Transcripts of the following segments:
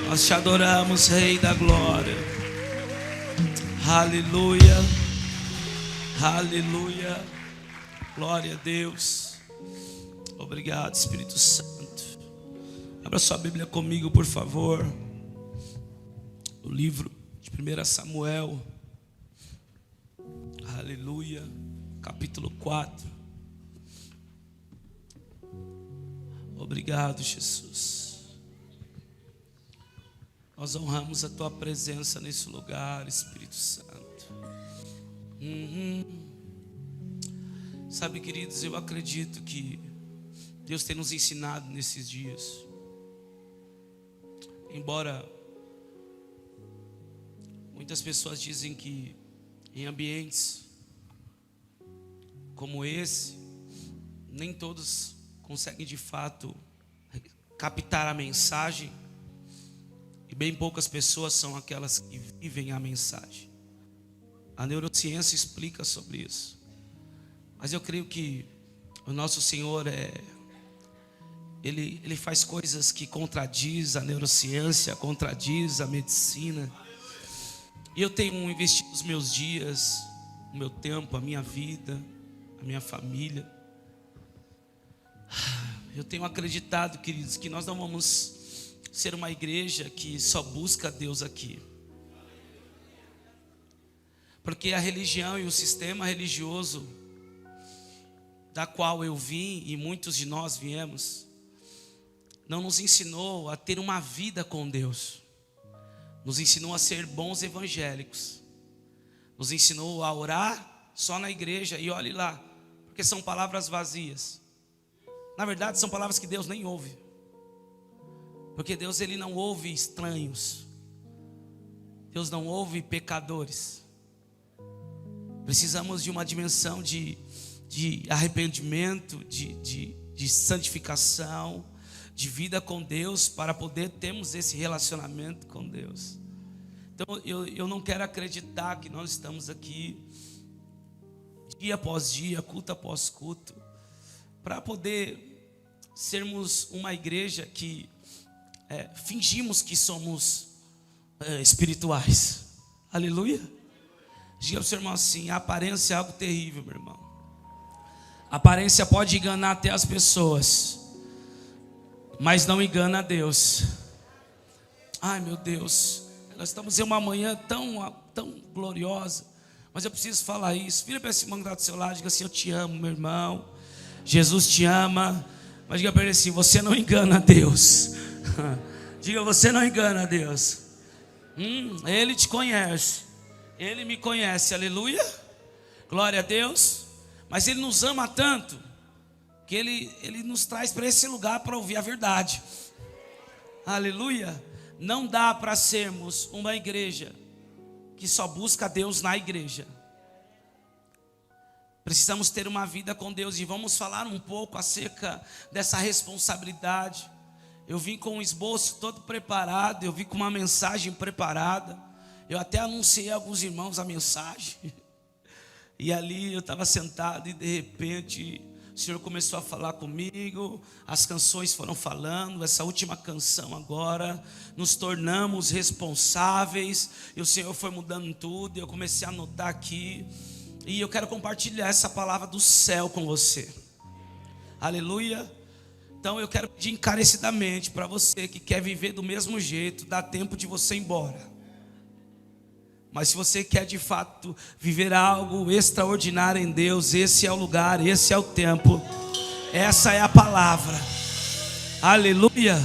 Nós te adoramos, Rei da Glória. Aleluia. Aleluia. Glória a Deus. Obrigado, Espírito Santo. Abra sua Bíblia comigo, por favor. O livro de 1 Samuel. Aleluia. Capítulo 4. Obrigado, Jesus. Nós honramos a Tua presença nesse lugar, Espírito Santo. Sabe, queridos, eu acredito que Deus tem nos ensinado nesses dias. Embora muitas pessoas dizem que em ambientes como esse, nem todos conseguem de fato captar a mensagem, e bem poucas pessoas são aquelas que vivem a mensagem. A neurociência explica sobre isso. Mas eu creio que o nosso Senhor Ele faz coisas que contradiz a neurociência, contradiz a medicina. E eu tenho investido os meus dias, o meu tempo, a minha vida, a minha família. Eu tenho acreditado, queridos, que nós não vamos ser uma igreja que só busca Deus aqui. Porque a religião e o sistema religioso da qual eu vim e muitos de nós viemos, não nos ensinou a ter uma vida com Deus. Nos ensinou a ser bons evangélicos. Nos ensinou a orar só na igreja e olhe lá, porque são palavras vazias. Na verdade, são palavras que Deus nem ouve. Porque Deus, Ele não ouve estranhos. Deus não ouve pecadores. Precisamos de uma dimensão de arrependimento, de santificação, de vida com Deus, para poder termos esse relacionamento com Deus. Então eu não quero acreditar que nós estamos aqui dia após dia, culto após culto, para poder sermos uma igreja que fingimos que somos espirituais. Aleluia. Diga para o seu irmão assim: a aparência é algo terrível, meu irmão. A aparência pode enganar até as pessoas, mas não engana a Deus. Ai, meu Deus, nós estamos em uma manhã tão gloriosa, mas eu preciso falar isso. Vira para esse irmão que está do seu lado, diga assim: eu te amo, meu irmão. Jesus te ama. Mas diga para ele assim: você não engana a Deus. Diga: você não engana a Deus. Ele te conhece. Ele me conhece. Aleluia. Glória a Deus. Mas Ele nos ama tanto que Ele nos traz para esse lugar para ouvir a verdade. Aleluia. Não dá para sermos uma igreja que só busca Deus na igreja. Precisamos ter uma vida com Deus. E vamos falar um pouco acerca dessa responsabilidade. Eu vim com um esboço todo preparado. Eu vim com uma mensagem preparada. Eu até anunciei a alguns irmãos a mensagem. E ali eu estava sentado e de repente o Senhor começou a falar comigo. As canções foram falando. Essa última canção agora, nos tornamos responsáveis. E o Senhor foi mudando tudo. E eu comecei a anotar aqui. E eu quero compartilhar essa palavra do céu com você. Aleluia. Então eu quero pedir encarecidamente para você que quer viver do mesmo jeito, dá tempo de você ir embora. Mas se você quer de fato viver algo extraordinário em Deus, esse é o lugar, esse é o tempo. Essa é a palavra. Aleluia.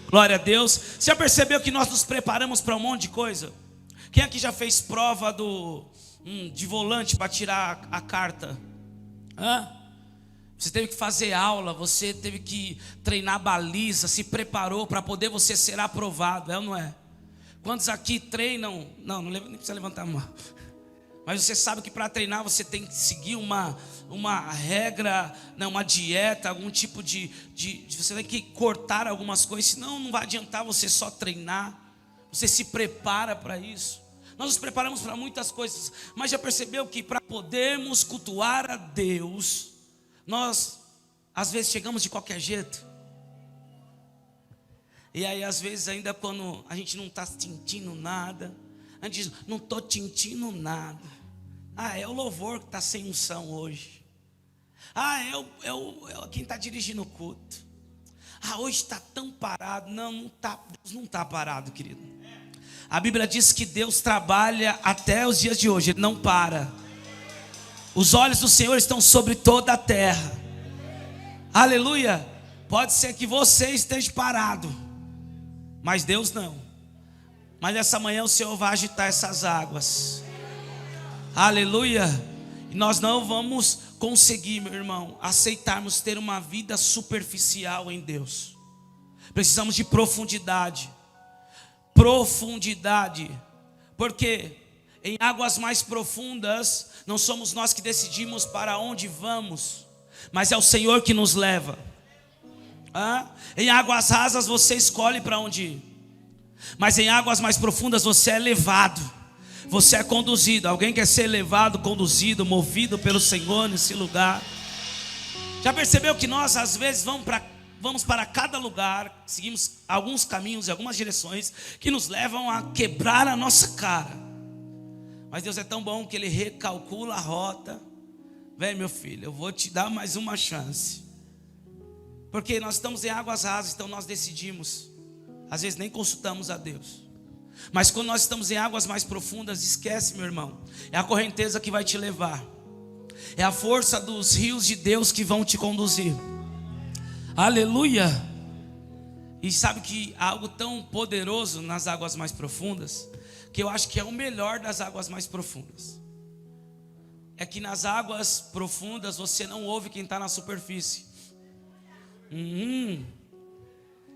Glória a Deus. Você já percebeu que nós nos preparamos para um monte de coisa? Quem aqui já fez prova de volante para tirar a carta? Você teve que fazer aula, você teve que treinar baliza, se preparou para poder você ser aprovado, é ou não é? Quantos aqui treinam? Não nem precisa levantar a mão. Mas você sabe que para treinar você tem que seguir uma regra, uma dieta, algum tipo de você tem que cortar algumas coisas, senão não vai adiantar você só treinar. Você se prepara para isso. Nós nos preparamos para muitas coisas, mas já percebeu que para podermos cultuar a Deus, nós às vezes chegamos de qualquer jeito. E aí às vezes ainda quando a gente não está sentindo nada, a gente diz, não estou sentindo nada. É o louvor que está sem unção hoje. Quem está dirigindo o culto. Hoje está tão parado. Não está, Deus não está parado, querido. A Bíblia diz que Deus trabalha até os dias de hoje, Ele não para. Os olhos do Senhor estão sobre toda a terra. Aleluia. Pode ser que você esteja parado, mas Deus não. Mas nessa manhã o Senhor vai agitar essas águas. Aleluia. E nós não vamos conseguir, meu irmão, aceitarmos ter uma vida superficial em Deus. Precisamos de profundidade. Profundidade. Porque em águas mais profundas, não somos nós que decidimos para onde vamos, mas é o Senhor que nos leva. Em águas rasas você escolhe para onde ir, mas em águas mais profundas você é levado, você é conduzido. Alguém quer ser levado, conduzido, movido pelo Senhor nesse lugar? Já percebeu que nós às vezes vamos para cada lugar, seguimos alguns caminhos e algumas direções que nos levam a quebrar a nossa cara, mas Deus é tão bom que Ele recalcula a rota. Vem, meu filho, eu vou te dar mais uma chance. Porque nós estamos em águas rasas, então nós decidimos. Às vezes nem consultamos a Deus. Mas quando nós estamos em águas mais profundas, esquece, meu irmão. É a correnteza que vai te levar. É a força dos rios de Deus que vão te conduzir. Aleluia. E sabe que há algo tão poderoso nas águas mais profundas, que eu acho que é o melhor das águas mais profundas. É que nas águas profundas você não ouve quem está na superfície.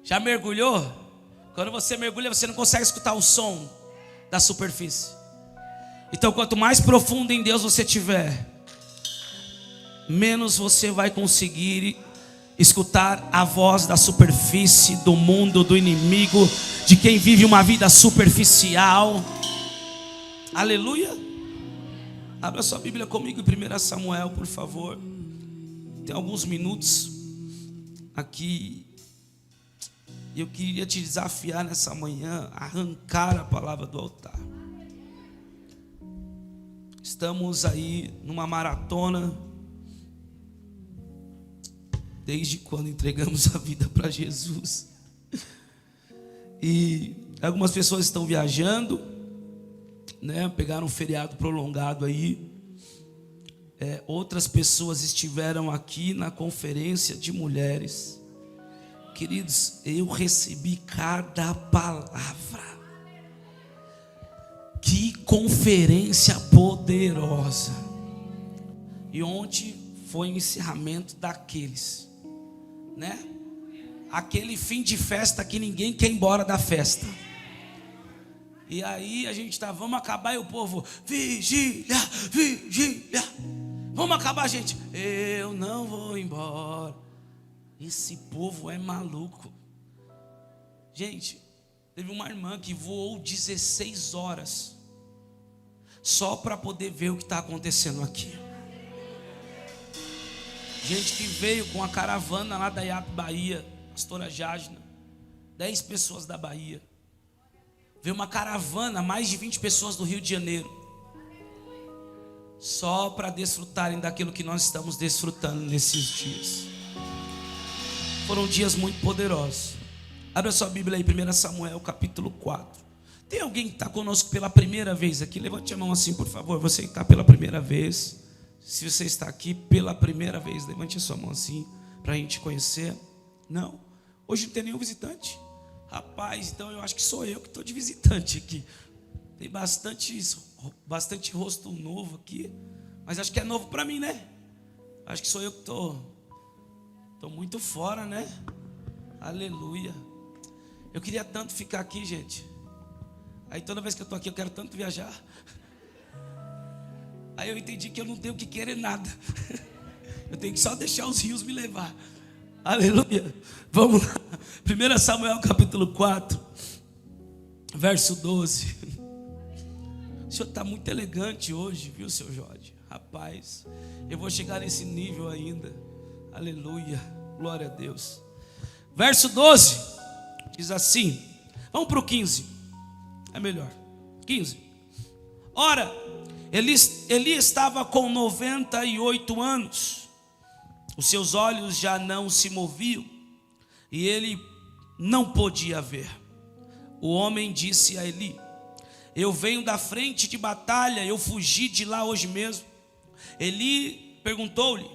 Já mergulhou? Quando você mergulha, você não consegue escutar o som da superfície. Então quanto mais profundo em Deus você estiver, menos você vai conseguir escutar a voz da superfície, do mundo, do inimigo, de quem vive uma vida superficial. Aleluia. Abra sua Bíblia comigo em 1 Samuel, por favor. Tem alguns minutos aqui. Eu queria te desafiar nessa manhã a arrancar a palavra do altar. Estamos aí numa maratona. Desde quando entregamos a vida para Jesus. E algumas pessoas estão viajando, né? Pegaram um feriado prolongado aí. Outras pessoas estiveram aqui na conferência de mulheres. Queridos, eu recebi cada palavra. Que conferência poderosa. E ontem foi o encerramento daqueles, né? Aquele fim de festa que ninguém quer ir embora da festa. E aí a gente vamos acabar, e o povo, vigília, vigília. Vamos acabar, gente. Eu não vou embora. Esse povo é maluco. Gente, teve uma irmã que voou 16 horas só para poder ver o que está acontecendo aqui. Gente que veio com a caravana lá da IAP Bahia, pastora Jasna, 10 pessoas da Bahia. Veio uma caravana, mais de 20 pessoas do Rio de Janeiro, só para desfrutarem daquilo que nós estamos desfrutando nesses dias. Foram dias muito poderosos. Abra sua Bíblia aí, 1 Samuel capítulo 4. Tem alguém que está conosco pela primeira vez aqui? Levante a mão assim, por favor. Você que está pela primeira vez. Se você está aqui pela primeira vez, levante a sua mão assim, para a gente conhecer. Não? Hoje não tem nenhum visitante? Rapaz, então eu acho que sou eu que estou de visitante aqui. Tem bastante rosto novo aqui, mas acho que é novo para mim, né? Acho que sou eu que estou muito fora, né? Aleluia. Eu queria tanto ficar aqui, gente. Aí toda vez que eu estou aqui eu quero tanto viajar. Aí eu entendi que eu não tenho que querer nada. Eu tenho que só deixar os rios me levar. Aleluia. Vamos lá. 1 Samuel capítulo 4, verso 12. O senhor está muito elegante hoje, viu, seu Jorge? Rapaz, eu vou chegar nesse nível ainda. Aleluia. Glória a Deus. Verso 12. Diz assim, vamos para o 15, é melhor, 15. Ora, Eli estava com 98 anos, os seus olhos já não se moviam, e ele não podia ver. O homem disse a Eli: eu venho da frente de batalha, eu fugi de lá hoje mesmo. Eli perguntou-lhe: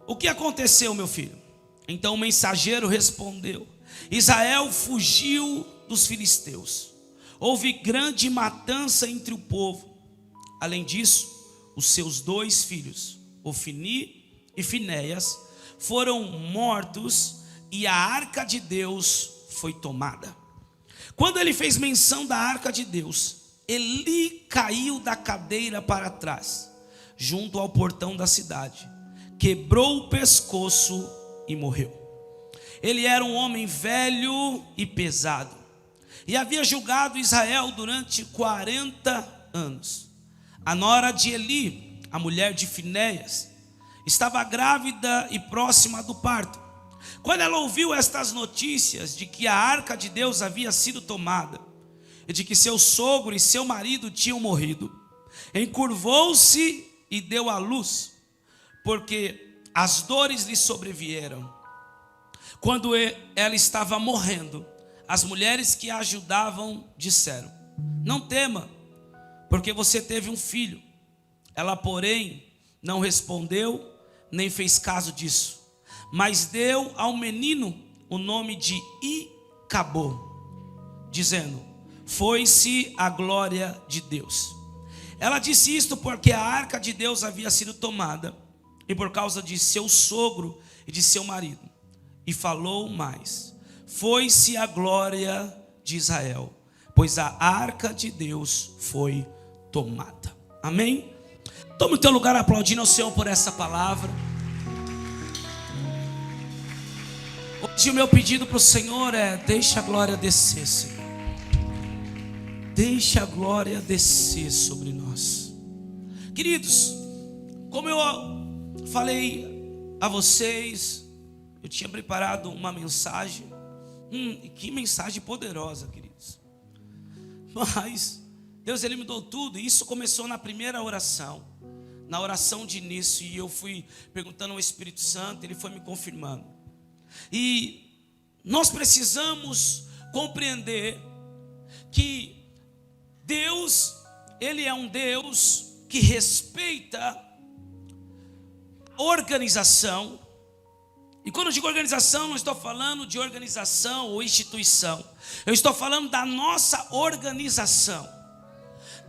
o que aconteceu, meu filho? Então o mensageiro respondeu: Israel fugiu dos filisteus. Houve grande matança entre o povo. Além disso, os seus 2 filhos, Ofni e Finéias, foram mortos e a arca de Deus foi tomada. Quando ele fez menção da arca de Deus, Eli caiu da cadeira para trás, junto ao portão da cidade, quebrou o pescoço e morreu. Ele era um homem velho e pesado, e havia julgado Israel durante 40 anos. A nora de Eli, a mulher de Finéias, estava grávida e próxima do parto. Quando ela ouviu estas notícias de que a arca de Deus havia sido tomada, e de que seu sogro e seu marido tinham morrido, encurvou-se e deu à luz, porque as dores lhe sobrevieram. Quando ela estava morrendo, as mulheres que a ajudavam disseram: não tema, porque você teve um filho. Ela, porém, não respondeu, nem fez caso disso, mas deu ao menino o nome de Icabô, dizendo: foi-se a glória de Deus. Ela disse isto porque a arca de Deus havia sido tomada, e por causa de seu sogro e de seu marido. E falou mais: foi-se a glória de Israel, pois a arca de Deus foi tomada. Amém? Toma o teu lugar aplaudindo ao Senhor por essa palavra. Hoje o meu pedido para o Senhor é: deixa a glória descer, Senhor. Deixa a glória descer sobre nós. Queridos, como eu falei a vocês, eu tinha preparado uma mensagem. Que mensagem poderosa, queridos. Mas Deus, Ele me deu tudo. E isso começou na primeira oração, na oração de início. E eu fui perguntando ao Espírito Santo, Ele foi me confirmando. E nós precisamos compreender que Deus, Ele é um Deus que respeita a organização. E quando eu digo organização, não estou falando de organização ou instituição. Eu estou falando da nossa organização.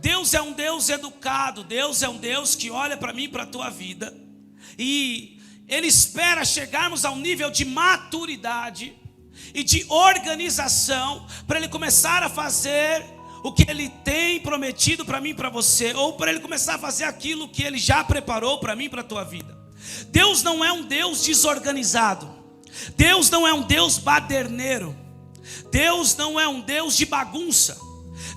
Deus é um Deus educado. Deus é um Deus que olha para mim e para a tua vida. E Ele espera chegarmos a um nível de maturidade e de organização para Ele começar a fazer o que Ele tem prometido para mim e para você, ou para Ele começar a fazer aquilo que Ele já preparou para mim e para a tua vida. Deus não é um Deus desorganizado. Deus não é um Deus baderneiro. Deus não é um Deus de bagunça.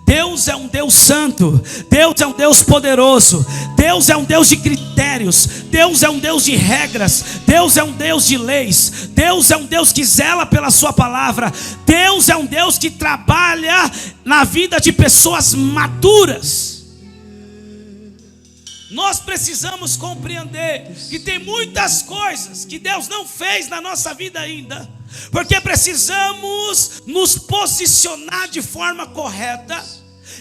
Deus é um Deus santo. Deus é um Deus poderoso. Deus é um Deus de critérios. Deus é um Deus de regras. Deus é um Deus de leis. Deus é um Deus que zela pela sua palavra. Deus é um Deus que trabalha na vida de pessoas maduras. Nós precisamos compreender que tem muitas coisas que Deus não fez na nossa vida ainda, porque precisamos nos posicionar de forma correta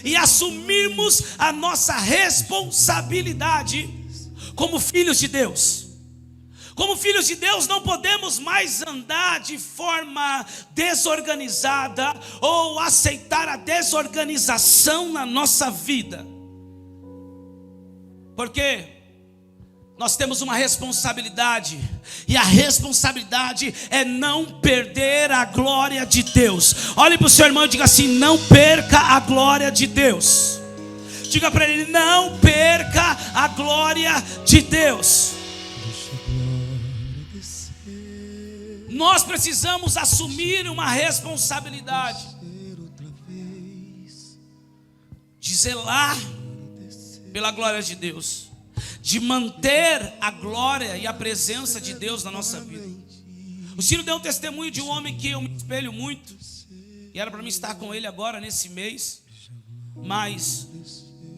e assumirmos a nossa responsabilidade como filhos de Deus. Como filhos de Deus não podemos mais andar de forma desorganizada ou aceitar a desorganização na nossa vida. Porque nós temos uma responsabilidade, e a responsabilidade é não perder a glória de Deus. Olhe para o seu irmão e diga assim: não perca a glória de Deus. Diga para ele: não perca a glória de Deus. Nós precisamos assumir uma responsabilidade de zelar pela glória de Deus, de manter a glória e a presença de Deus na nossa vida. O Ciro deu um testemunho de um homem que eu me espelho muito, E era para mim estar com ele agora nesse mês, mas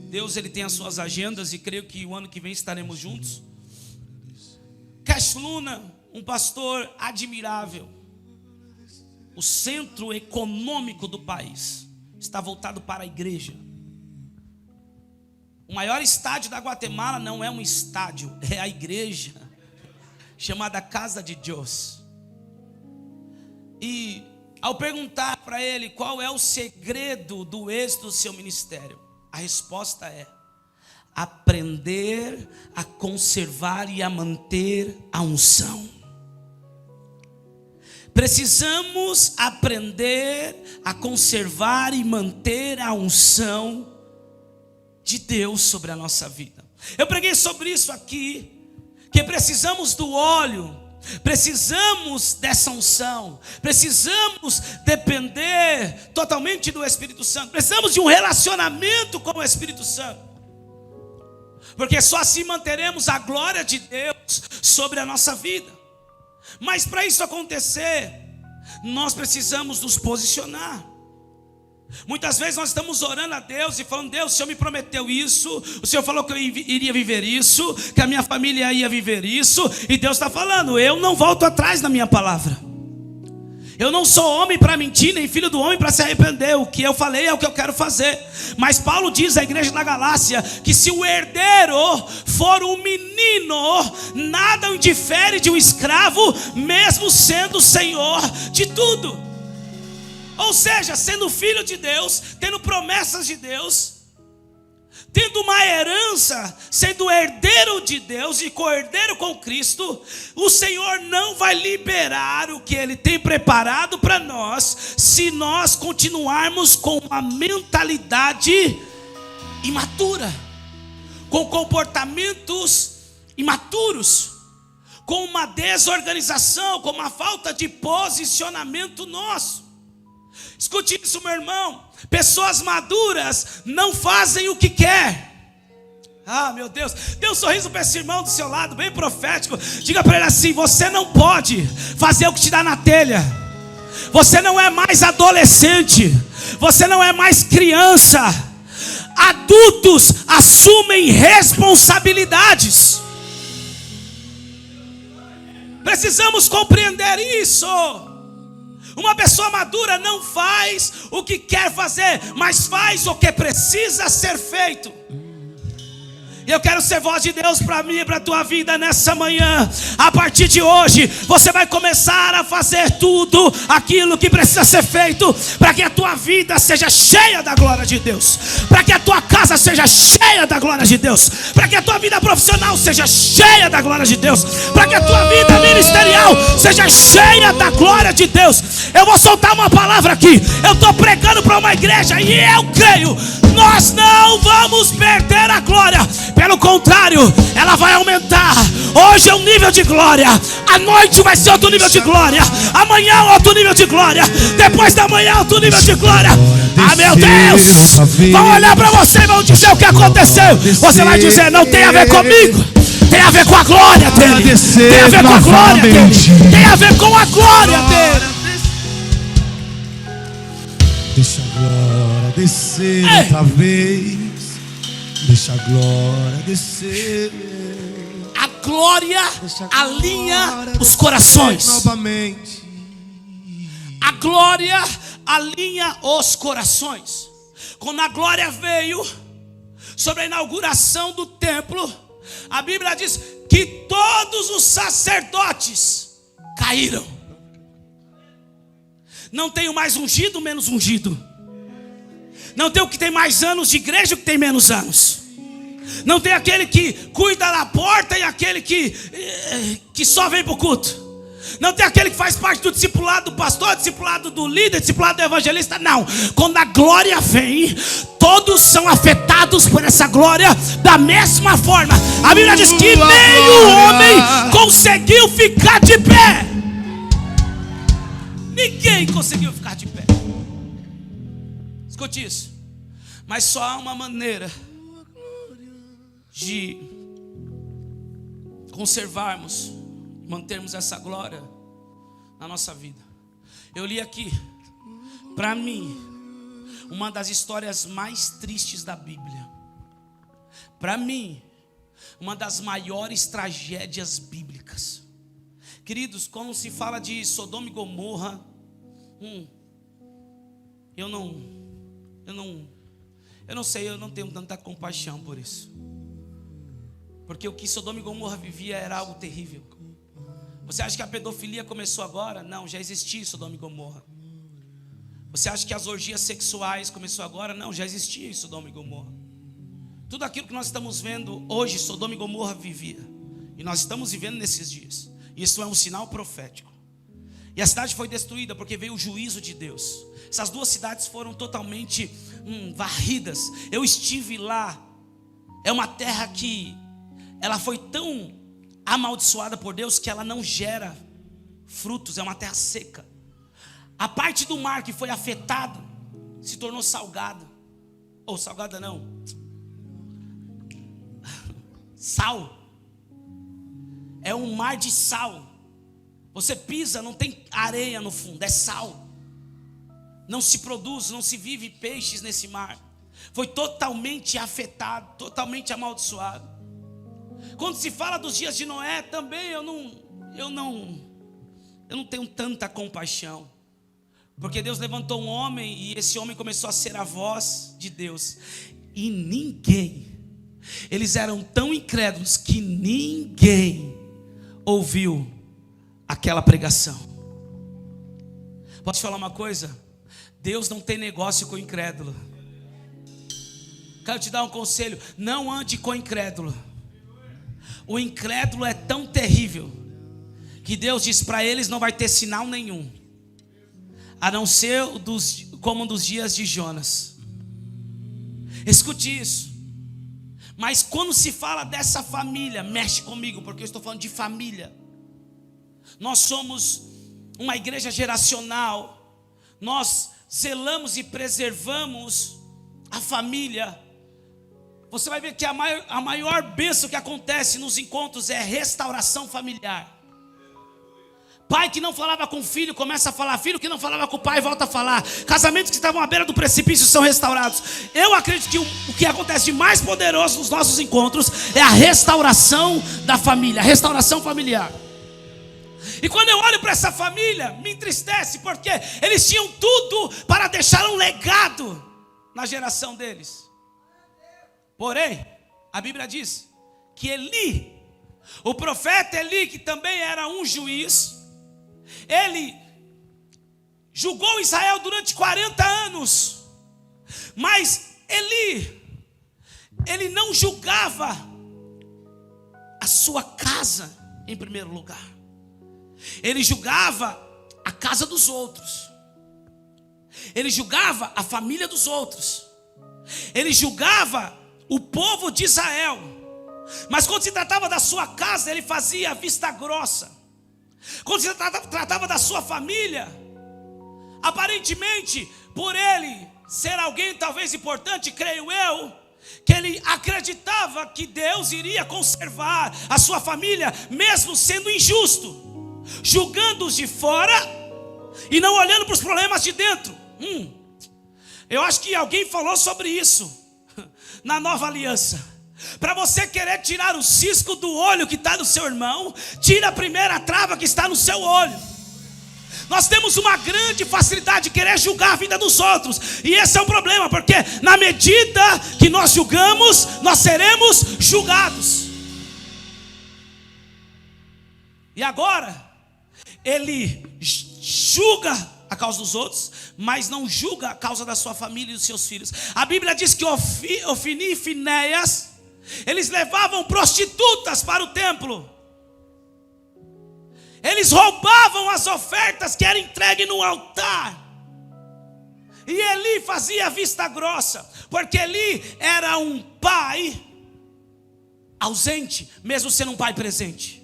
Deus, ele tem as suas agendas e creio que o ano que vem estaremos juntos. Cash Luna, um pastor admirável. O centro econômico do país está voltado para a igreja. O maior estádio da Guatemala não é um estádio, é a igreja, chamada Casa de Deus. E ao perguntar para ele qual é o segredo do êxito do seu ministério, a resposta é: aprender a conservar e a manter a unção. Precisamos aprender a conservar e manter a unção de Deus sobre a nossa vida. Eu preguei sobre isso aqui, que precisamos do óleo, precisamos dessa unção, precisamos depender totalmente do Espírito Santo, precisamos de um relacionamento com o Espírito Santo, porque só assim manteremos a glória de Deus sobre a nossa vida. Mas para isso acontecer, nós precisamos nos posicionar. Muitas vezes nós estamos orando a Deus e falando: Deus, o Senhor me prometeu isso, o Senhor falou que eu iria viver isso, que a minha família ia viver isso, e Deus está falando: eu não volto atrás na minha palavra. Eu não sou homem para mentir, nem filho do homem para se arrepender. O que eu falei é o que eu quero fazer. Mas Paulo diz à igreja da Galácia que se o herdeiro for um menino, nada o difere de um escravo, mesmo sendo senhor de tudo. Ou seja, sendo filho de Deus, tendo promessas de Deus, tendo uma herança, sendo herdeiro de Deus e co-herdeiro com Cristo, o Senhor não vai liberar o que Ele tem preparado para nós, se nós continuarmos com uma mentalidade imatura, com comportamentos imaturos, com uma desorganização, com uma falta de posicionamento nosso. Escute isso, meu irmão. Pessoas maduras não fazem o que quer. Ah, meu Deus. Dê um sorriso para esse irmão do seu lado, bem profético. Diga para ele assim: você não pode fazer o que te dá na telha. Você não é mais adolescente. Você não é mais criança. Adultos assumem responsabilidades. Precisamos compreender isso. Uma pessoa madura não faz o que quer fazer, mas faz o que precisa ser feito. E eu quero ser voz de Deus para mim e para a tua vida nessa manhã. A partir de hoje, você vai começar a fazer tudo aquilo que precisa ser feito, para que a tua vida seja cheia da glória de Deus, para que a tua casa seja cheia da glória de Deus, para que a tua vida profissional seja cheia da glória de Deus, para que a tua vida ministerial seja cheia da glória de Deus. Eu vou soltar uma palavra aqui. Eu estou pregando para uma igreja e eu creio, nós não vamos perder a glória. Pelo contrário, ela vai aumentar. Hoje é um nível de glória, à noite vai ser outro nível de glória, amanhã outro nível de glória, depois da manhã outro nível de glória. Ah, meu Deus, vão olhar para você e vão dizer o que aconteceu. Você vai dizer: não tem a ver comigo, tem a ver com a glória dele, tem a ver com a glória dele, tem a ver com a glória dele. Deixa a glória descer outra vez. Deixa a glória descer. A glória alinha os corações. Novamente. A glória alinha os corações. Quando a glória veio sobre a inauguração do templo, a Bíblia diz que todos os sacerdotes caíram. Não tem o mais ungido, menos ungido. Não tem o que tem mais anos de igreja, o que tem menos anos. Não tem aquele que cuida da porta e aquele que só vem para o culto. Não tem aquele que faz parte do discipulado do pastor, discipulado do líder, discipulado do evangelista. Não, quando a glória vem, todos são afetados por essa glória da mesma forma. A Bíblia diz que nem o homem conseguiu ficar de pé. Ninguém conseguiu ficar de pé. Escute isso. Mas só há uma maneira de conservarmos, mantermos essa glória na nossa vida. Eu li aqui Para mim, uma das histórias mais tristes da Bíblia. Para mim, uma das maiores tragédias bíblicas. Queridos, quando se fala de Sodoma e Gomorra, eu não sei, eu não tenho tanta compaixão por isso. Porque o que Sodoma e Gomorra vivia era algo terrível. Você acha que a pedofilia começou agora? Não, já existia em Sodoma e Gomorra. Você acha que as orgias sexuais começou agora? Não, já existia em Sodoma e Gomorra. Tudo aquilo que nós estamos vendo hoje, Sodoma e Gomorra vivia. E nós estamos vivendo nesses dias. Isso é um sinal profético. E a cidade foi destruída porque veio o juízo de Deus. Essas duas cidades foram totalmente varridas. Eu estive lá. É uma terra que ela foi tão amaldiçoada por Deus que ela não gera frutos. É uma terra seca. A parte do mar que foi afetada se tornou salgada. Ou salgada não, sal. É um mar de sal. Você pisa, não tem areia no fundo, é sal. Não se produz, não se vive peixes nesse mar. Foi totalmente afetado, totalmente amaldiçoado. Quando se fala dos dias de Noé, também eu não tenho tanta compaixão. Porque Deus levantou um homem e esse homem começou a ser a voz de Deus. E eles eram tão incrédulos que ninguém ouviu aquela pregação. Posso te falar uma coisa? Deus não tem negócio com o incrédulo. Quero te dar um conselho: não ande com o incrédulo. O incrédulo é tão terrível que Deus diz para eles: não vai ter sinal nenhum, a não ser como dos dias de Jonas. Escute isso. Mas quando se fala dessa família, mexe comigo, porque eu estou falando de família. Nós somos uma igreja geracional. Nós zelamos e preservamos a família. Você vai ver que a maior bênção que acontece nos encontros é restauração familiar. Pai que não falava com o filho começa a falar. Filho que não falava com o pai volta a falar. Casamentos que estavam à beira do precipício são restaurados. Eu acredito que o que acontece de mais poderoso nos nossos encontros é a restauração da família, a restauração familiar. E quando eu olho para essa família, me entristece, porque eles tinham tudo para deixar um legado na geração deles. Porém, a Bíblia diz que Eli, o profeta Eli, que também era um juiz, ele julgou Israel durante 40 anos. Mas ele não julgava a sua casa em primeiro lugar. Ele julgava a casa dos outros. Ele julgava a família dos outros. Ele julgava o povo de Israel. Mas quando se tratava da sua casa, ele fazia vista grossa. Quando se tratava da sua família, aparentemente, por ele ser alguém talvez importante, creio eu, que ele acreditava que Deus iria conservar a sua família, mesmo sendo injusto, julgando-os de fora e não olhando para os problemas de dentro. Eu acho que alguém falou sobre isso na Nova Aliança. Para você querer tirar o cisco do olho que está no seu irmão, tira a primeira trava que está no seu olho. Nós temos uma grande facilidade de querer julgar a vida dos outros. E esse é o problema, porque na medida que nós julgamos, nós seremos julgados. E agora, ele julga a causa dos outros, mas não julga a causa da sua família e dos seus filhos. A Bíblia diz que Ofni e Finéias, eles levavam prostitutas para o templo. Eles roubavam as ofertas que eram entregues no altar. E Eli fazia vista grossa, porque Eli era um pai ausente, mesmo sendo um pai presente.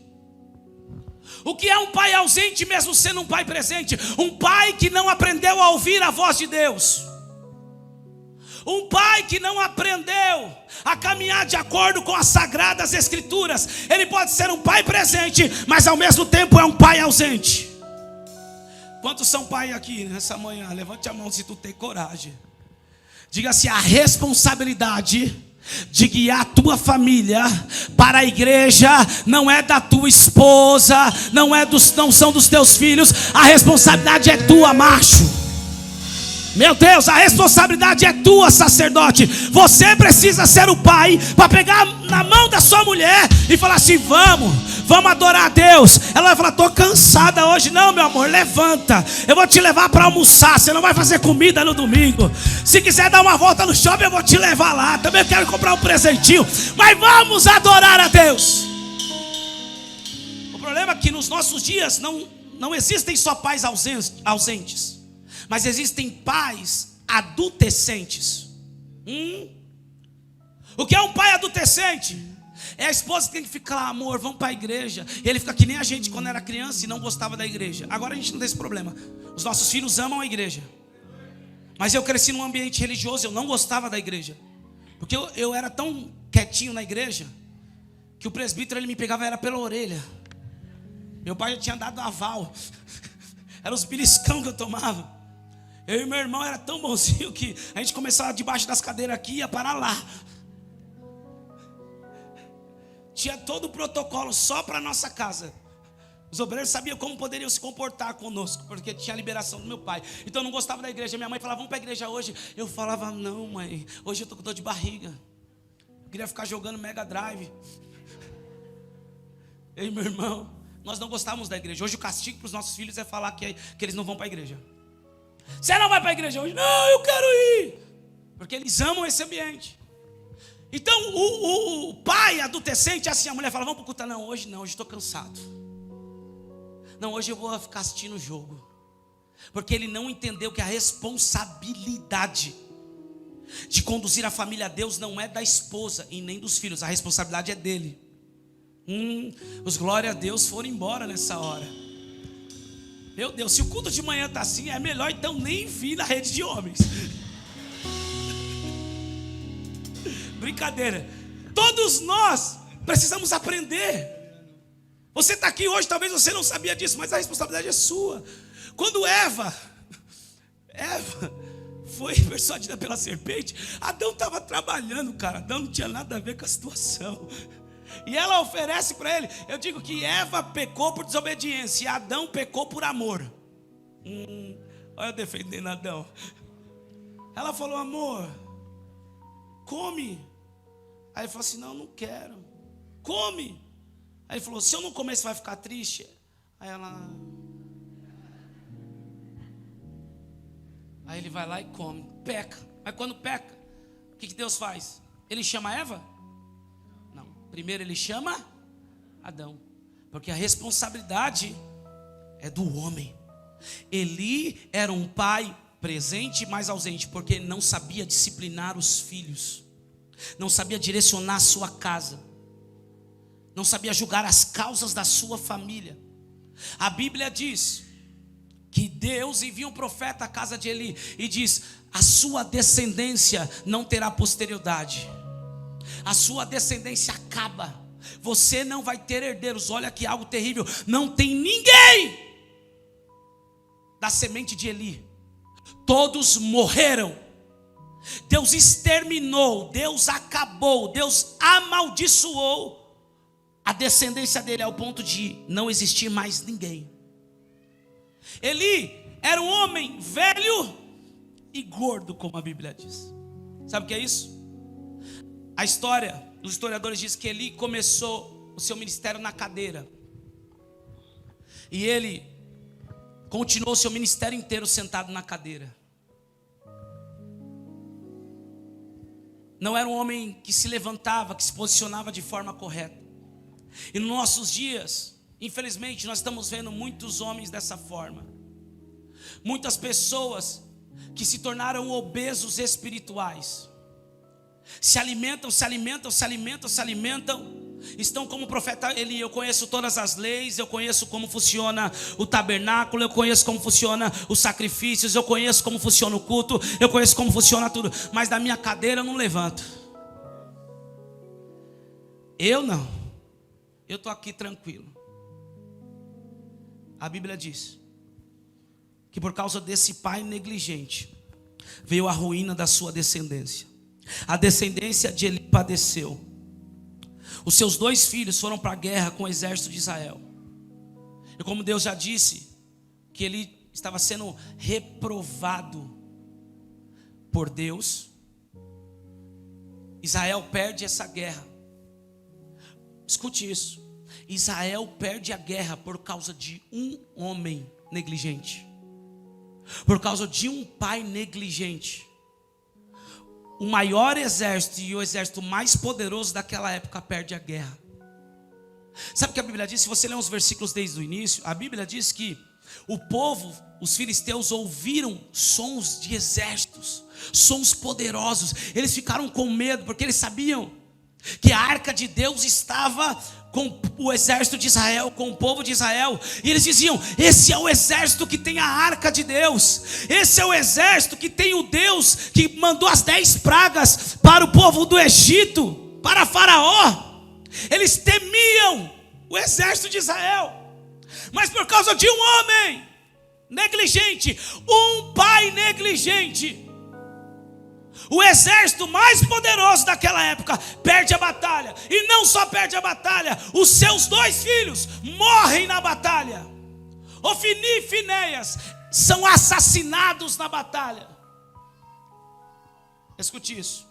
O que é um pai ausente mesmo sendo um pai presente? Um pai que não aprendeu a ouvir a voz de Deus. Um pai que não aprendeu a caminhar de acordo com as sagradas escrituras. Ele pode ser um pai presente, mas ao mesmo tempo é um pai ausente. Quantos são pai aqui nessa manhã? Levante a mão se tu tem coragem. Diga assim: a responsabilidade de guiar a tua família para a igreja não é da tua esposa, não são dos teus filhos. A responsabilidade é tua, macho. Meu Deus, a responsabilidade é tua, sacerdote. Você precisa ser o pai para pegar na mão da sua mulher e falar assim: vamos adorar a Deus. Ela vai falar: estou cansada hoje. Não, meu amor, levanta, eu vou te levar para almoçar. Você não vai fazer comida no domingo. Se quiser dar uma volta no shopping, eu vou te levar lá. Também quero comprar um presentinho, mas vamos adorar a Deus. O problema é que nos nossos dias não existem só pais ausentes, mas existem pais adultescentes. O que é um pai adultescente? É a esposa que tem que ficar: amor, vamos para a igreja. E ele fica que nem a gente quando era criança e não gostava da igreja. Agora a gente não tem esse problema. Os nossos filhos amam a igreja. Mas eu cresci num ambiente religioso, eu não gostava da igreja. Porque eu era tão quietinho na igreja que o presbítero, ele me pegava era pela orelha. Meu pai já tinha dado aval. Era os beliscão que eu tomava. Eu e meu irmão era tão bonzinho que a gente começava debaixo das cadeiras aqui e ia para lá. Tinha todo o protocolo só para nossa casa. Os obreiros sabiam como poderiam se comportar conosco, porque tinha a liberação do meu pai. Então eu não gostava da igreja. Minha mãe falava: vamos para a igreja hoje. Eu falava: não, mãe, hoje eu estou com dor de barriga. Eu queria ficar jogando Mega Drive. Eu e meu irmão, nós não gostávamos da igreja. Hoje o castigo para os nossos filhos é falar que eles não vão para a igreja. Você não vai para a igreja hoje? Não, eu quero ir. Porque eles amam esse ambiente. Então o pai adultescente é assim: a mulher fala: vamos para o culto. Não, hoje estou cansado. Não, hoje eu vou ficar assistindo o jogo. Porque ele não entendeu que a responsabilidade de conduzir a família a Deus não é da esposa e nem dos filhos. A responsabilidade é dele. Os glória a Deus foram embora nessa hora. Meu Deus, se o culto de manhã está assim, é melhor então nem vir na rede de homens. Brincadeira. Todos nós precisamos aprender. Você está aqui hoje, talvez você não sabia disso, mas a responsabilidade é sua. Quando Eva foi persuadida pela serpente, Adão estava trabalhando, cara. Adão não tinha nada a ver com a situação. E ela oferece para ele. Eu digo que Eva pecou por desobediência e Adão pecou por amor. Olha eu defendendo Adão. Ela falou: amor, come. Aí ele falou assim: não quero. Come. Aí ele falou: se eu não comer, você vai ficar triste. Aí ele vai lá e come. Peca. Mas quando peca, o que Deus faz? Ele chama Eva? Não. Primeiro ele chama Adão. Porque a responsabilidade é do homem. Eli era um pai presente, mas ausente, porque não sabia disciplinar os filhos. Não sabia direcionar a sua casa. Não sabia julgar as causas da sua família. A Bíblia diz que Deus envia um profeta à casa de Eli e diz: a sua descendência não terá posteridade. A sua descendência acaba. Você não vai ter herdeiros. Olha que algo terrível. Não tem ninguém da semente de Eli. Todos morreram. Deus exterminou, Deus acabou, Deus amaldiçoou a descendência dele ao ponto de não existir mais ninguém. Eli era um homem velho e gordo, como a Bíblia diz. Sabe o que é isso? A história, os historiadores dizem que Eli começou o seu ministério na cadeira. E ele continuou o seu ministério inteiro sentado na cadeira. Não era um homem que se levantava, que se posicionava de forma correta. E nos nossos dias, infelizmente, nós estamos vendo muitos homens dessa forma. Muitas pessoas que se tornaram obesos espirituais. Se alimentam. Estão como o profeta Eli. Eu conheço todas as leis, eu conheço como funciona o tabernáculo, eu conheço como funciona os sacrifícios, eu conheço como funciona o culto, eu conheço como funciona tudo. Mas da minha cadeira eu não levanto. Eu não. Eu estou aqui tranquilo. A Bíblia diz que por causa desse pai negligente, veio a ruína da sua descendência. A descendência de Eli padeceu. Os seus 2 filhos foram para a guerra com o exército de Israel. E como Deus já disse, que ele estava sendo reprovado por Deus, Israel perde essa guerra. Escute isso. Israel perde a guerra por causa de um homem negligente. Por causa de um pai negligente. O maior exército e o exército mais poderoso daquela época perde a guerra. Sabe o que a Bíblia diz? Se você ler uns versículos desde o início, a Bíblia diz que o povo, os filisteus, ouviram sons de exércitos, sons poderosos. Eles ficaram com medo, porque eles sabiam que a arca de Deus estava com o exército de Israel, com o povo de Israel. E eles diziam: esse é o exército que tem a arca de Deus. Esse é o exército que tem o Deus que mandou as 10 pragas para o povo do Egito, para Faraó. Eles temiam o exército de Israel. Mas por causa de um homem negligente, um pai negligente, o exército mais poderoso daquela época perde a batalha. E não só perde a batalha, os seus 2 filhos morrem na batalha. Ofni e Finéias são assassinados na batalha. Escute isso.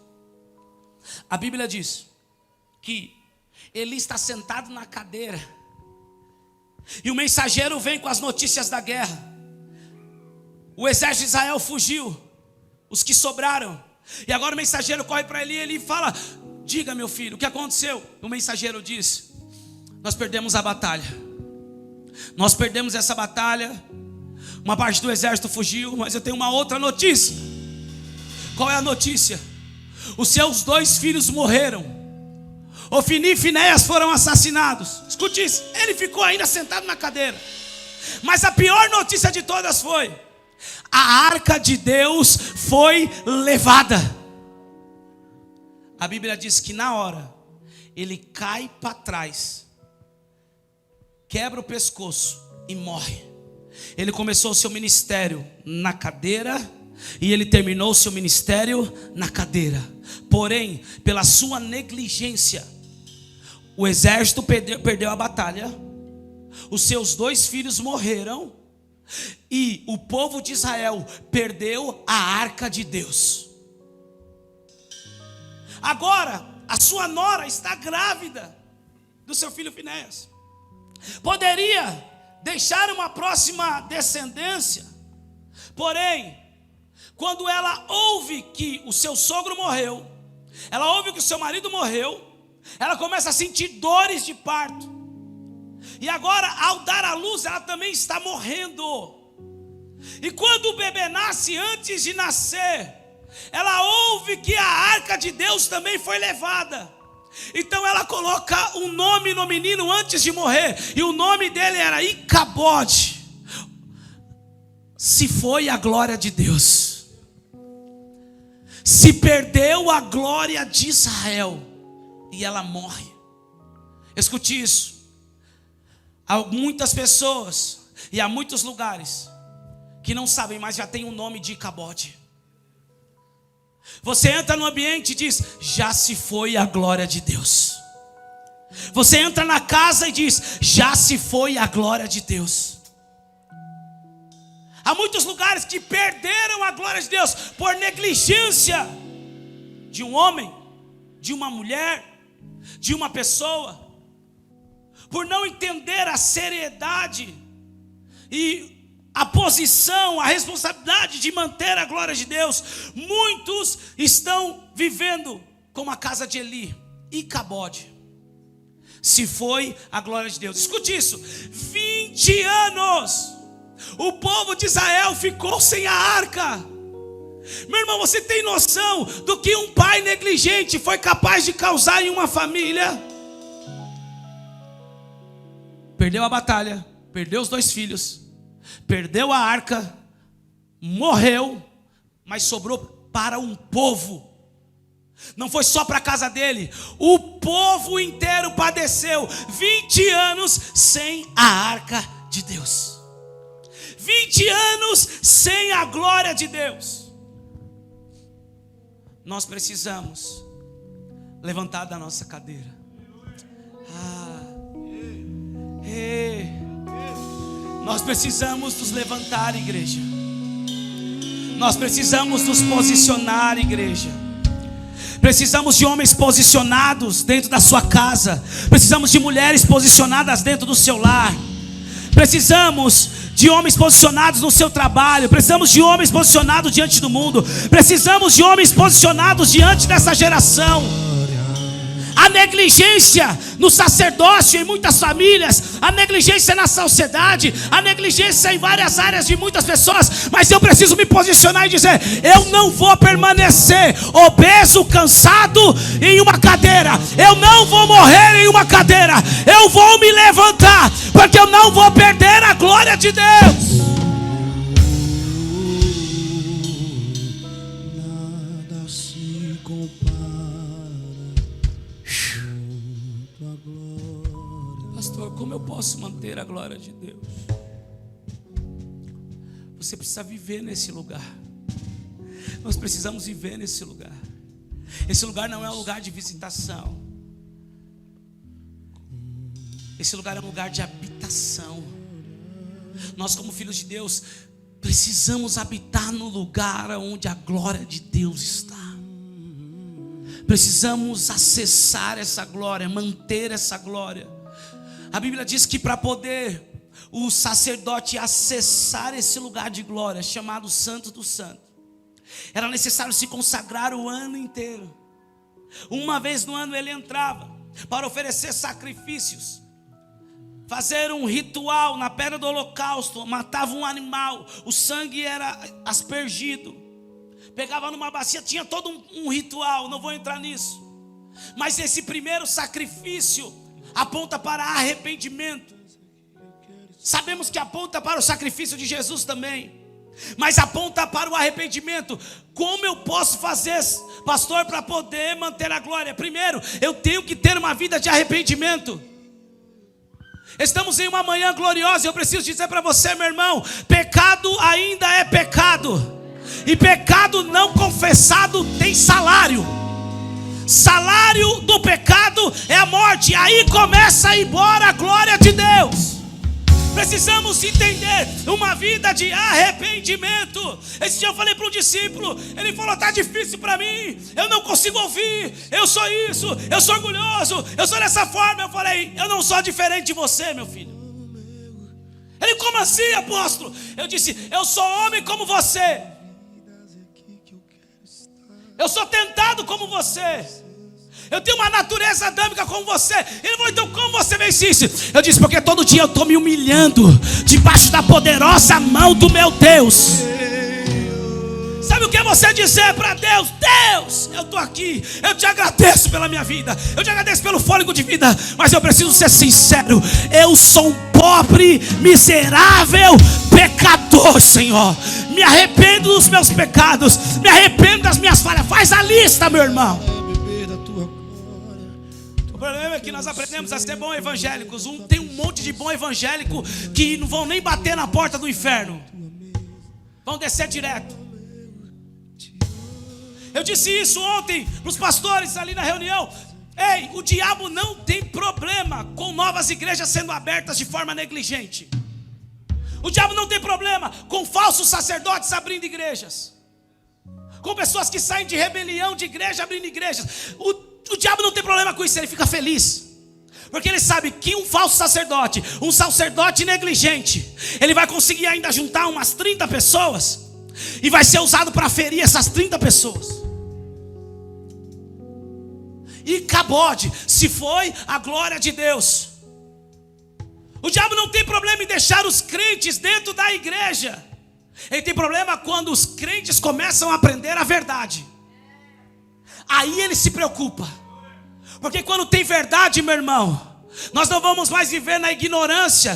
A Bíblia diz que Eli está sentado na cadeira e o mensageiro vem com as notícias da guerra. O exército de Israel fugiu, os que sobraram. E agora o mensageiro corre para Eli e ele fala: diga, meu filho, o que aconteceu? O mensageiro diz: nós perdemos a batalha. Nós perdemos essa batalha. Uma parte do exército fugiu, mas eu tenho uma outra notícia. Qual é a notícia? Os seus 2 filhos morreram. Ofni e Finéias foram assassinados. Escute isso. Ele ficou ainda sentado na cadeira. Mas a pior notícia de todas foi: a arca de Deus foi levada. A Bíblia diz que na hora ele cai para trás, quebra o pescoço e morre. Ele começou o seu ministério na cadeira e ele terminou o seu ministério na cadeira. Porém, pela sua negligência, o exército perdeu a batalha. Os seus 2 filhos morreram. E o povo de Israel perdeu a arca de Deus. Agora, a sua nora está grávida do seu filho Finéias. Poderia deixar uma próxima descendência. Porém, quando ela ouve que o seu sogro morreu, ela ouve que o seu marido morreu, ela começa a sentir dores de parto. E agora, ao dar à luz, ela também está morrendo. E quando o bebê nasce, antes de nascer, ela ouve que a arca de Deus também foi levada. Então ela coloca um nome no menino antes de morrer. E o nome dele era Icabode. Se foi a glória de Deus. Se perdeu a glória de Israel. E ela morre. Escute isso. Há muitas pessoas e há muitos lugares que não sabem, mas já tem o nome de Icabode. Você entra no ambiente e diz: já se foi a glória de Deus. Você entra na casa e diz: já se foi a glória de Deus. Há muitos lugares que perderam a glória de Deus por negligência de um homem, de uma mulher, de uma pessoa, por não entender a seriedade e a posição, a responsabilidade de manter a glória de Deus. Muitos estão vivendo como a casa de Eli, Icabode. Se foi a glória de Deus. Escute isso: 20 anos o povo de Israel ficou sem a arca. Meu irmão, você tem noção do que um pai negligente foi capaz de causar em uma família? Perdeu a batalha, perdeu os 2 filhos, perdeu a arca, morreu, mas sobrou para um povo. Não foi só para a casa dele, o povo inteiro padeceu 20 anos sem a arca de Deus. 20 anos sem a glória de Deus. Nós precisamos levantar da nossa cadeira. Nós precisamos nos levantar, igreja. Nós precisamos nos posicionar, igreja. Precisamos de homens posicionados dentro da sua casa. Precisamos de mulheres posicionadas dentro do seu lar. Precisamos de homens posicionados no seu trabalho. Precisamos de homens posicionados diante do mundo. Precisamos de homens posicionados diante dessa geração. A negligência no sacerdócio em muitas famílias, a negligência na sociedade, a negligência em várias áreas de muitas pessoas. Mas eu preciso me posicionar e dizer: eu não vou permanecer obeso, cansado em uma cadeira. Eu não vou morrer em uma cadeira. Eu vou me levantar, porque eu não vou perder a glória de Deus. Nada se compara. Pastor, como eu posso manter a glória de Deus? Você precisa viver nesse lugar. Nós precisamos viver nesse lugar. Esse lugar não é um lugar de visitação. Esse lugar é um lugar de habitação. Nós, como filhos de Deus, precisamos habitar no lugar onde a glória de Deus está. Precisamos acessar essa glória, manter essa glória. A Bíblia diz que para poder o sacerdote acessar esse lugar de glória, chamado Santo dos Santos, era necessário se consagrar o ano inteiro. Uma vez no ano ele entrava para oferecer sacrifícios, fazer um ritual na pedra do holocausto, matava um animal, o sangue era aspergido, pegava numa bacia, tinha todo um ritual, não vou entrar nisso. Mas esse primeiro sacrifício aponta para arrependimento. Sabemos que aponta para o sacrifício de Jesus também, mas aponta para o arrependimento. Como eu posso fazer, pastor, para poder manter a glória? Primeiro, eu tenho que ter uma vida de arrependimento. Estamos em uma manhã gloriosa. Eu preciso dizer para você, meu irmão, pecado ainda é pecado, e pecado não confessado tem salário. Salário do pecado é a morte. Aí começa a ir embora a glória de Deus. Precisamos entender uma vida de arrependimento. Esse dia eu falei para um discípulo, ele falou: está difícil para mim, eu não consigo ouvir, eu sou isso, eu sou orgulhoso, eu sou dessa forma. Eu falei: eu não sou diferente de você, meu filho. Ele: como assim, apóstolo? Eu disse: eu sou homem como você, eu sou tentado como você, eu tenho uma natureza adâmica como você. Ele falou: então como você vence isso? Eu disse: porque todo dia eu estou me humilhando debaixo da poderosa mão do meu Deus. Sabe o que é você dizer para Deus? Deus, eu estou aqui, eu te agradeço pela minha vida, eu te agradeço pelo fôlego de vida, mas eu preciso ser sincero. Eu sou um pobre, miserável pecador, Senhor. Me arrependo dos meus pecados, me arrependo das minhas falhas. Faz a lista, meu irmão. O problema é que nós aprendemos a ser bons evangélicos. Tem um monte de bom evangélico que não vão nem bater na porta do inferno, vão descer direto. Eu disse isso ontem para os pastores ali na reunião. Ei, o diabo não tem problema com novas igrejas sendo abertas de forma negligente. O diabo não tem problema com falsos sacerdotes abrindo igrejas, com pessoas que saem de rebelião de igreja abrindo igrejas. O diabo não tem problema com isso, ele fica feliz, porque ele sabe que um falso sacerdote, um sacerdote negligente, ele vai conseguir ainda juntar umas 30 pessoas e vai ser usado para ferir essas 30 pessoas. E cabode, se foi a glória de Deus. O diabo não tem problema em deixar os crentes dentro da igreja. Ele tem problema quando os crentes começam a aprender a verdade. Aí ele se preocupa, porque quando tem verdade, meu irmão, nós não vamos mais viver na ignorância,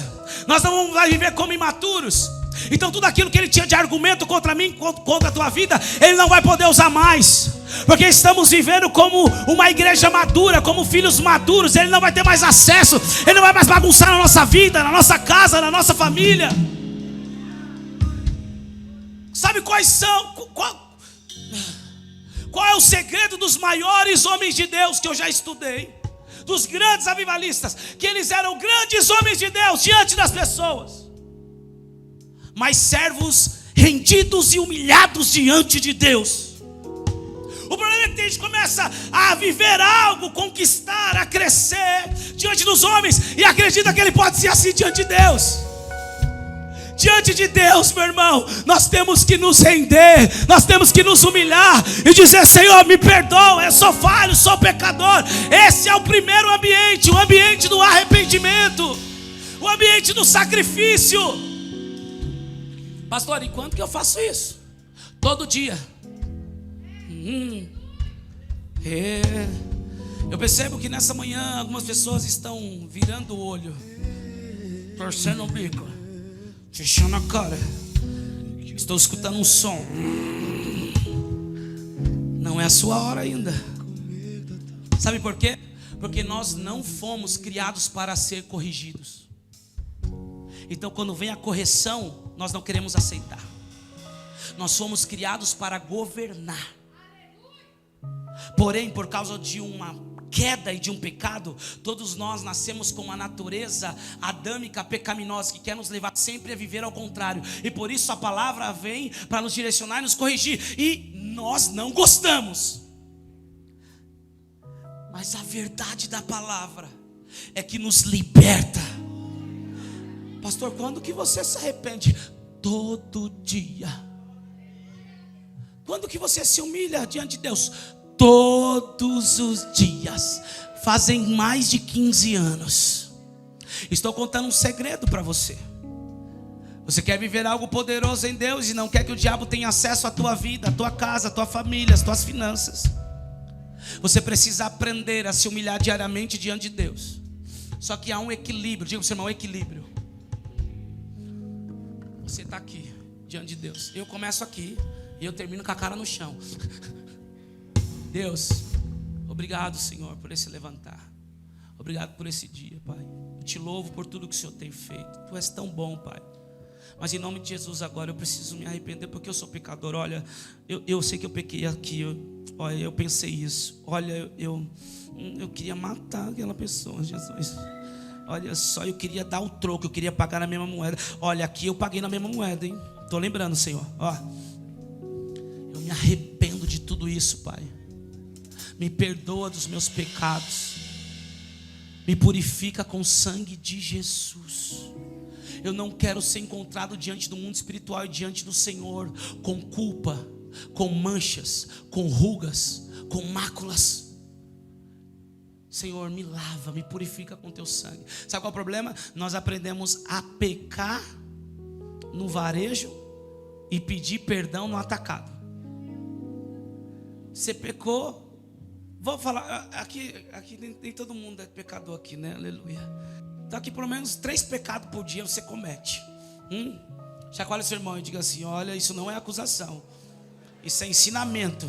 nós não vamos mais viver como imaturos. Então tudo aquilo que ele tinha de argumento contra mim, contra a tua vida, ele não vai poder usar mais, porque estamos vivendo como uma igreja madura, como filhos maduros. Ele não vai ter mais acesso, ele não vai mais bagunçar na nossa vida, na nossa casa, na nossa família. Sabe quais são? Qual é o segredo dos maiores homens de Deus que eu já estudei? Dos grandes avivalistas, que eles eram grandes homens de Deus diante das pessoas, mas servos rendidos e humilhados diante de Deus. O problema é que a gente começa a viver algo, conquistar, a crescer diante dos homens, e acredita que ele pode ser assim diante de Deus. Diante de Deus, meu irmão, nós temos que nos render, nós temos que nos humilhar e dizer: Senhor, me perdoa, eu sou falho, sou pecador. Esse é o primeiro ambiente, o ambiente do arrependimento, o ambiente do sacrifício. Pastor, e quanto que eu faço isso? Todo dia. Eu percebo que nessa manhã algumas pessoas estão virando o olho, torcendo o bico, fechando a cara. Estou escutando um som. Não é a sua hora ainda. Sabe por quê? Porque nós não fomos criados para ser corrigidos. Então quando vem a correção, nós não queremos aceitar. Nós fomos criados para governar. Porém, por causa de uma queda e de um pecado, todos nós nascemos com uma natureza adâmica, pecaminosa, que quer nos levar sempre a viver ao contrário. E por isso a palavra vem para nos direcionar e nos corrigir. E nós não gostamos. Mas a verdade da palavra é que nos liberta. Pastor, quando que você se arrepende? Todo dia. Quando que você se humilha diante de Deus? Todos os dias. Fazem mais de 15 anos. Estou contando um segredo para você. Você quer viver algo poderoso em Deus e não quer que o diabo tenha acesso à tua vida, à tua casa, à tua família, às tuas finanças. Você precisa aprender a se humilhar diariamente diante de Deus. Só que há um equilíbrio. Diga para o seu irmão: equilíbrio. Você está aqui diante de Deus. Eu começo aqui e eu termino com a cara no chão. Deus, obrigado, Senhor, por esse levantar. Obrigado por esse dia, Pai. Eu te louvo por tudo que o Senhor tem feito. Tu és tão bom, Pai. Mas em nome de Jesus agora eu preciso me arrepender, porque eu sou pecador. Olha, eu sei que eu pequei aqui. Olha, eu pensei isso. Olha, eu queria matar aquela pessoa, Jesus. Olha só, eu queria dar o troco, eu queria pagar na mesma moeda. Olha, aqui eu paguei na mesma moeda, hein? Estou lembrando, Senhor. Ó, eu me arrependo de tudo isso, Pai. Me perdoa dos meus pecados. Me purifica com o sangue de Jesus. Eu não quero ser encontrado diante do mundo espiritual e diante do Senhor com culpa, com manchas, com rugas, com máculas. Senhor, me lava, me purifica com teu sangue. Sabe qual é o problema? Nós aprendemos a pecar no varejo e pedir perdão no atacado. Você pecou. Vou falar, aqui nem todo mundo é pecador aqui, né? Aleluia. Então aqui pelo menos 3 pecados por dia você comete. Chacoalha seu irmão e diga assim: olha, isso não é acusação, isso é ensinamento.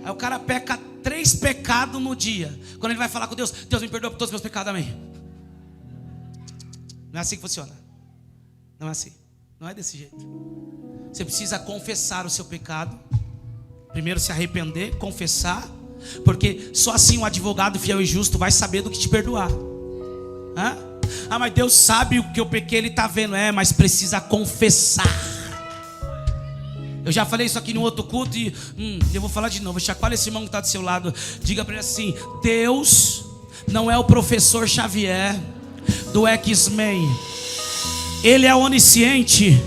Aí o cara peca 3 pecados no dia. Quando ele vai falar com Deus: Deus, me perdoa por todos os meus pecados, amém. Não é assim que funciona. Não é assim. Não é desse jeito. Você precisa confessar o seu pecado. Primeiro se arrepender, confessar. Porque só assim um advogado fiel e justo vai saber do que te perdoar. Mas Deus sabe o que eu pequei, Ele está vendo. Mas precisa confessar. Eu já falei isso aqui no outro culto e eu vou falar de novo. Chacoalha esse irmão que está do seu lado. Diga para ele assim: Deus não é o professor Xavier do X-Men. Ele é onisciente,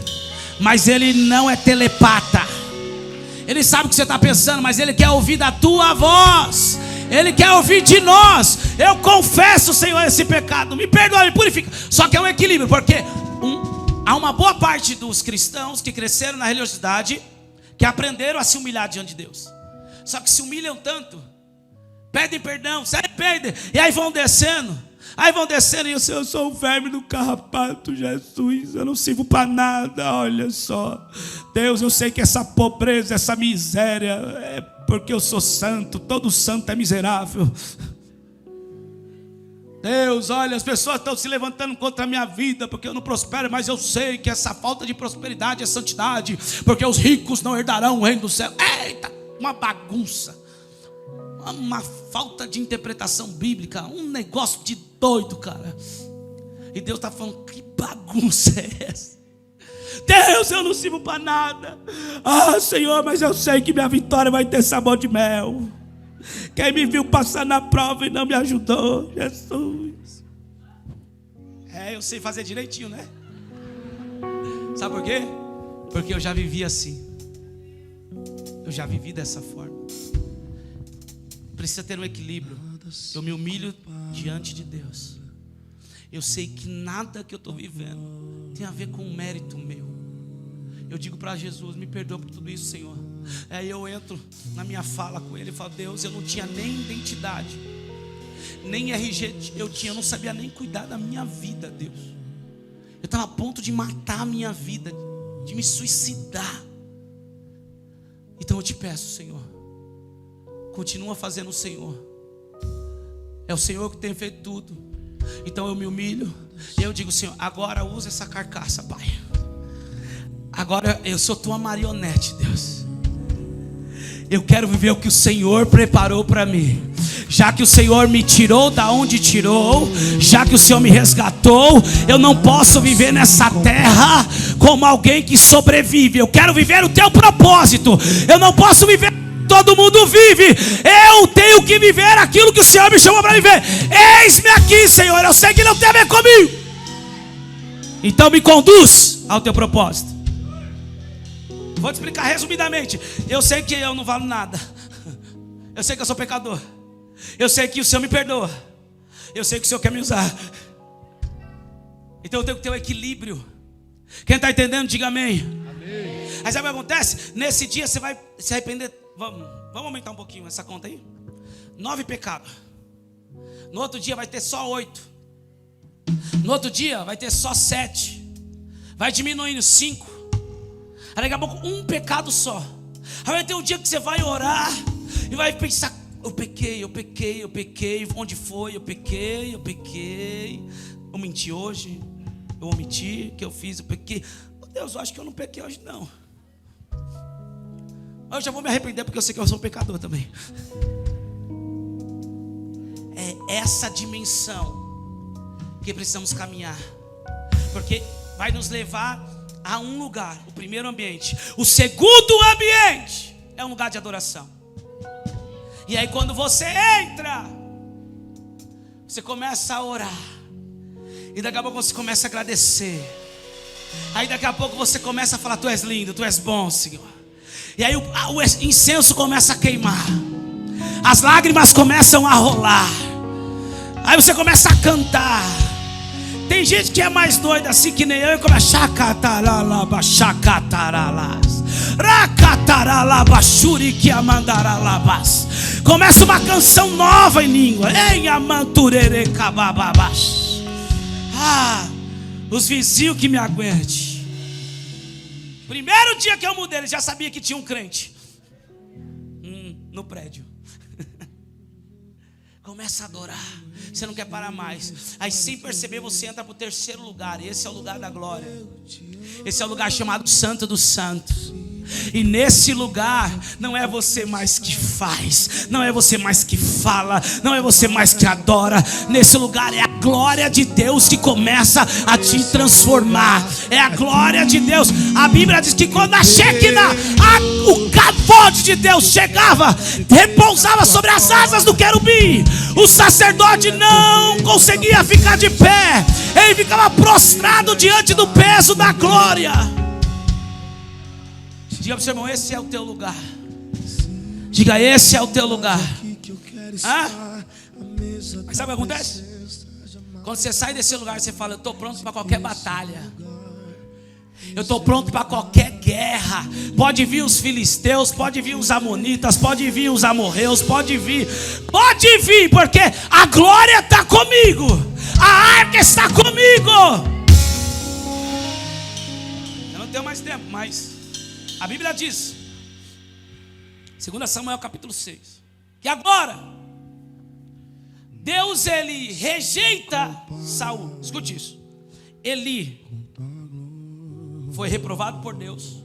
mas Ele não é telepata. Ele sabe o que você está pensando, mas Ele quer ouvir da tua voz. Ele quer ouvir de nós. Eu confesso, Senhor, esse pecado. Me perdoa, me purifica. Só que é um equilíbrio, porque há uma boa parte dos cristãos que cresceram na religiosidade, que aprenderam a se humilhar diante de Deus. Só que se humilham tanto, pedem perdão, se arrependem, e aí vão descendo. Aí vão descendo e eu sou um verme do carrapato, Jesus, eu não sirvo para nada, olha só. Deus, eu sei que essa pobreza, essa miséria é porque eu sou santo, todo santo é miserável. Deus, olha, as pessoas estão se levantando contra a minha vida porque eu não prospero, mas eu sei que essa falta de prosperidade é santidade, porque os ricos não herdarão o reino do céu. Eita, uma bagunça, uma falta de interpretação bíblica, um negócio de doido, cara. E Deus está falando, que bagunça é essa? Deus, eu não sirvo para nada. Ah, Senhor, mas eu sei que minha vitória vai ter sabor de mel. Quem me viu passar na prova e não me ajudou, Jesus. Eu sei fazer direitinho, né? Sabe por quê? Porque eu já vivi assim. Eu já vivi dessa forma. Precisa ter um equilíbrio. Eu me humilho diante de Deus. Eu sei que nada que eu estou vivendo tem a ver com um mérito meu. Eu digo para Jesus, me perdoa por tudo isso, Senhor. Aí eu entro na minha fala com Ele e falo, Deus, eu não tinha nem identidade, nem RG eu tinha, eu não sabia nem cuidar da minha vida, Deus. Eu estava a ponto de matar a minha vida, de me suicidar. Então eu te peço, Senhor, continua fazendo o Senhor. É o Senhor que tem feito tudo. Então eu me humilho e eu digo, Senhor, agora usa essa carcaça, Pai. Agora eu sou tua marionete, Deus. Eu quero viver o que o Senhor preparou para mim. Já que o Senhor me tirou da onde tirou, já que o Senhor me resgatou, eu não posso viver nessa terra como alguém que sobrevive. Eu quero viver o teu propósito. Eu não posso viver todo mundo vive. Eu tenho que viver aquilo que o Senhor me chamou para viver. Eis-me aqui, Senhor. Eu sei que não tem a ver comigo. Então me conduz ao teu propósito. Vou te explicar resumidamente. Eu sei que eu não valo nada. Eu sei que eu sou pecador. Eu sei que o Senhor me perdoa. Eu sei que o Senhor quer me usar. Então eu tenho que ter um equilíbrio. Quem está entendendo, diga amém. Amém. Aí sabe o que acontece? Nesse dia você vai se arrepender. Vamos aumentar um pouquinho essa conta aí. 9 pecados. No outro dia vai ter só 8. No outro dia vai ter só 7. Vai diminuindo 5. Aí daqui a pouco um pecado só. Aí vai ter um dia que você vai orar e vai pensar, eu pequei. Onde foi? Eu pequei. Eu menti hoje. Eu omiti, o que eu fiz, eu pequei. Deus, eu acho que eu não pequei hoje não. Eu já vou me arrepender porque eu sei que eu sou um pecador também. É essa dimensão que precisamos caminhar. Porque vai nos levar a um lugar. O primeiro ambiente. O segundo ambiente é um lugar de adoração. E aí quando você entra, você começa a orar. E daqui a pouco você começa a agradecer. Aí daqui a pouco você começa a falar, tu és lindo, tu és bom, Senhor. E aí o incenso começa a queimar. As lágrimas começam a rolar. Aí você começa a cantar. Tem gente que é mais doida assim que nem eu e começa começa uma canção nova em língua. Os vizinhos que me aguente. Primeiro dia que eu mudei, ele já sabia que tinha um crente no prédio. Começa a adorar. Você não quer parar mais. Aí sem perceber você entra para o terceiro lugar. Esse é o lugar da glória. Esse é o lugar chamado Santo dos Santos. E nesse lugar não é você mais que faz, não é você mais que fala, não é você mais que adora. Nesse lugar é a glória de Deus que começa a te transformar. É a glória de Deus. A Bíblia diz que quando a Shekinah, o cavode de Deus chegava, repousava sobre as asas do querubim, o sacerdote não conseguia ficar de pé. Ele ficava prostrado diante do peso da glória. Diga para o seu irmão, esse é o teu lugar. Diga, esse é o teu lugar. Mas sabe o que acontece? Quando você sai desse lugar, você fala, eu estou pronto para qualquer batalha. Eu estou pronto para qualquer guerra. Pode vir os filisteus, pode vir os amonitas, pode vir os amorreus, pode vir, porque a glória está comigo. A arca está comigo. Eu não tenho mais tempo, mas a Bíblia diz, 2 Samuel capítulo 6, que agora Deus, ele rejeita Saul. Escute isso. Eli foi reprovado por Deus.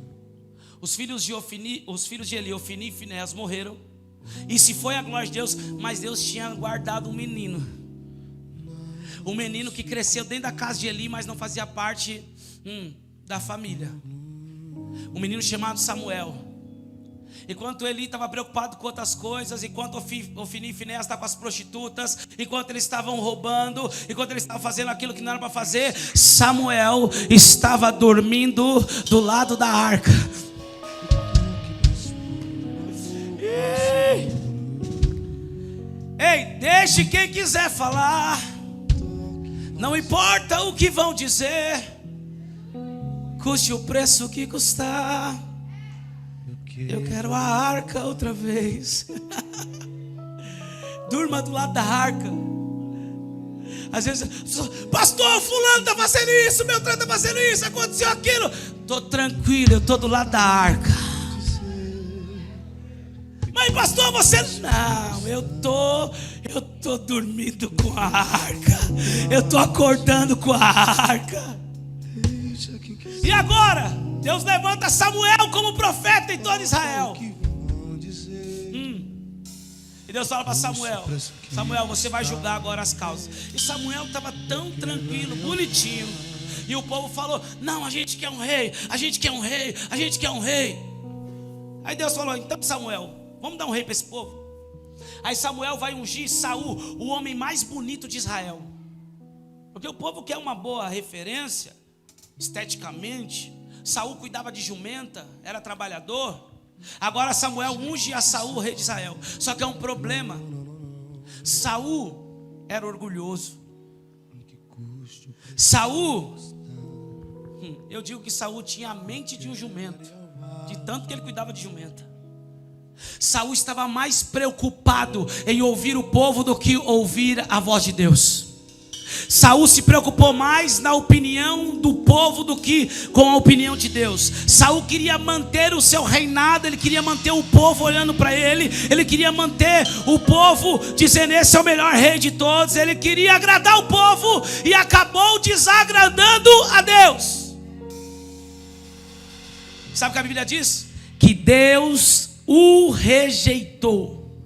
Os filhos de Eli, Ofni e Finéias morreram. E se foi a glória de Deus, mas Deus tinha guardado um menino. Um menino que cresceu dentro da casa de Eli, mas não fazia parte da família. Um menino chamado Samuel. Enquanto Eli estava preocupado com outras coisas, enquanto Ofni e Finéias estavam com as prostitutas, enquanto eles estavam roubando, enquanto eles estavam fazendo aquilo que não era para fazer, Samuel estava dormindo do lado da arca. Ei, deixe quem quiser falar, não importa o que vão dizer, custe o preço que custar. Eu quero a arca outra vez. Durma do lado da arca. Às vezes, pastor, fulano está fazendo isso, Beltrano está fazendo isso, aconteceu aquilo. Estou tranquilo, eu estou do lado da arca. Mas pastor, você não, eu tô dormindo com a arca. Eu tô acordando com a arca. E agora, Deus levanta Samuel como profeta em todo Israel. E Deus fala para Samuel: Samuel, você vai julgar agora as causas. E Samuel estava tão tranquilo, bonitinho. E o povo falou: não, a gente quer um rei, a gente quer um rei, a gente quer um rei. Aí Deus falou: então Samuel, vamos dar um rei para esse povo. Aí Samuel vai ungir Saul, o homem mais bonito de Israel. Porque o povo quer uma boa referência, esteticamente. Saul cuidava de jumenta, era trabalhador. Agora Samuel unge a Saul, rei de Israel. Só que é um problema. Saul era orgulhoso. Saul, eu digo que Saul tinha a mente de um jumento, de tanto que ele cuidava de jumenta. Saul estava mais preocupado em ouvir o povo do que ouvir a voz de Deus. Saul se preocupou mais na opinião do povo do que com a opinião de Deus. Saul queria manter o seu reinado, ele queria manter o povo olhando para ele, ele queria manter o povo dizendo: esse é o melhor rei de todos. Ele queria agradar o povo e acabou desagradando a Deus. Sabe o que a Bíblia diz? Que Deus o rejeitou.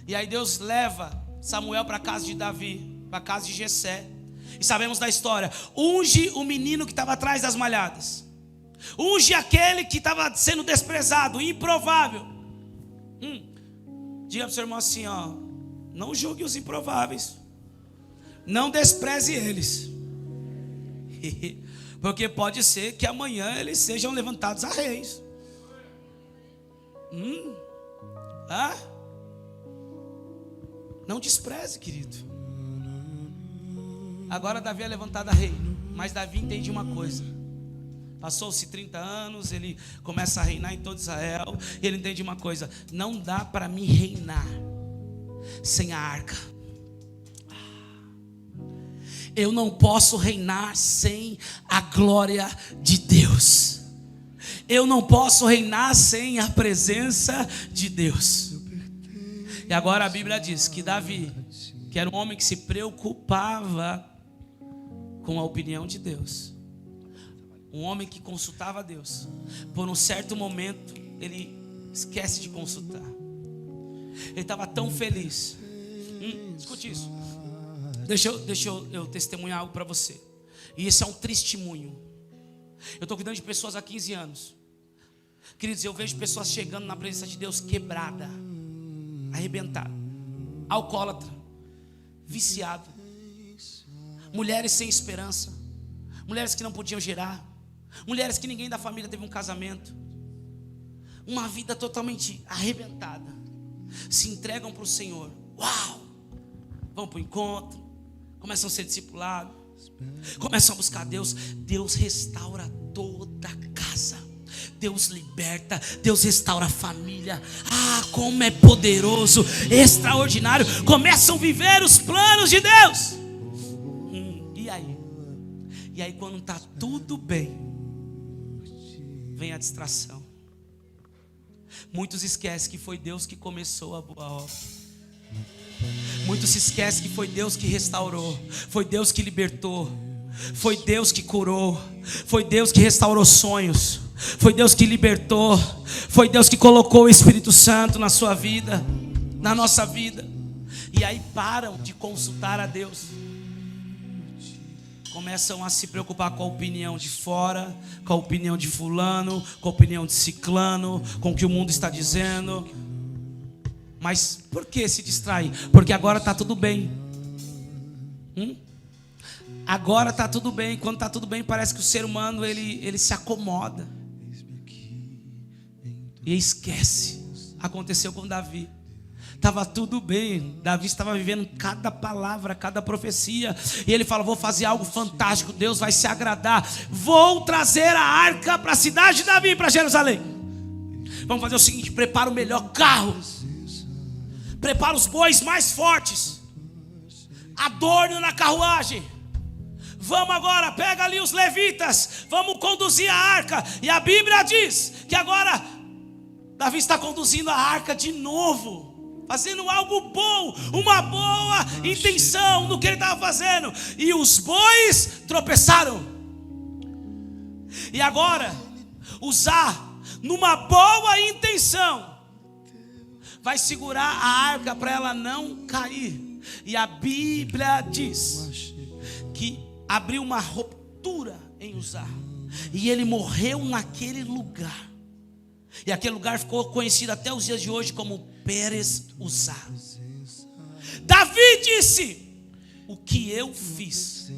E aí Deus leva Samuel para a casa de Davi, para a casa de Jessé. E sabemos da história: unge o menino que estava atrás das malhadas, unge aquele que estava sendo desprezado, improvável. Diga para o seu irmão assim, ó: não julgue os improváveis, não despreze eles. Porque pode ser que amanhã eles sejam levantados a reis. Não despreze, querido. Agora Davi é levantado a rei, mas Davi entende uma coisa: passou-se 30 anos, ele começa a reinar em todo Israel. E ele entende uma coisa: não dá para mim reinar sem a arca. Eu não posso reinar sem a glória de Deus. Eu não posso reinar sem a presença de Deus. E agora a Bíblia diz que Davi, que era um homem que se preocupava com a opinião de Deus, um homem que consultava a Deus, por um certo momento ele esquece de consultar. Ele estava tão feliz. Escute isso. Deixa eu testemunhar algo para você. E esse é um testemunho. Eu estou cuidando de pessoas há 15 anos. Queridos, eu vejo pessoas chegando na presença de Deus quebrada, arrebentada, alcoólatra, viciado, mulheres sem esperança, mulheres que não podiam gerar, mulheres que ninguém da família teve um casamento, uma vida totalmente arrebentada. Se entregam para o Senhor. Uau! Vão para o encontro, começam a ser discipulados, começam a buscar Deus. Deus restaura toda a casa. Deus liberta, Deus restaura a família. Como é poderoso, extraordinário. Começam a viver os planos de Deus. E aí quando está tudo bem, vem a distração. Muitos esquecem que foi Deus que começou a boa obra. Muitos se esquecem que foi Deus que restaurou, foi Deus que libertou, foi Deus que curou, foi Deus que restaurou sonhos, foi Deus que libertou, foi Deus que colocou o Espírito Santo na sua vida, na nossa vida. E aí param de consultar a Deus, começam a se preocupar com a opinião de fora, com a opinião de fulano, com a opinião de ciclano, com o que o mundo está dizendo. Mas por que se distrair? Porque agora está tudo bem. Agora está tudo bem. Quando está tudo bem, parece que o ser humano ele se acomoda e esquece. Aconteceu com Davi. Estava tudo bem, Davi estava vivendo cada palavra, cada profecia. E ele fala, vou fazer algo fantástico, Deus vai se agradar. Vou trazer a arca para a cidade de Davi, para Jerusalém. Vamos fazer o seguinte, prepara o melhor carro, prepara os bois mais fortes, adorno na carruagem. Vamos agora, pega ali os levitas, vamos conduzir a arca. E a Bíblia diz que agora Davi está conduzindo a arca de novo, fazendo algo bom, uma boa intenção no que ele estava fazendo. E os bois tropeçaram. E agora, usar numa boa intenção vai segurar a arca para ela não cair. E a Bíblia diz que abriu uma ruptura em Uzá, e ele morreu naquele lugar. E aquele lugar ficou conhecido até os dias de hoje como Pérez Uzá. Davi disse: o que eu fiz?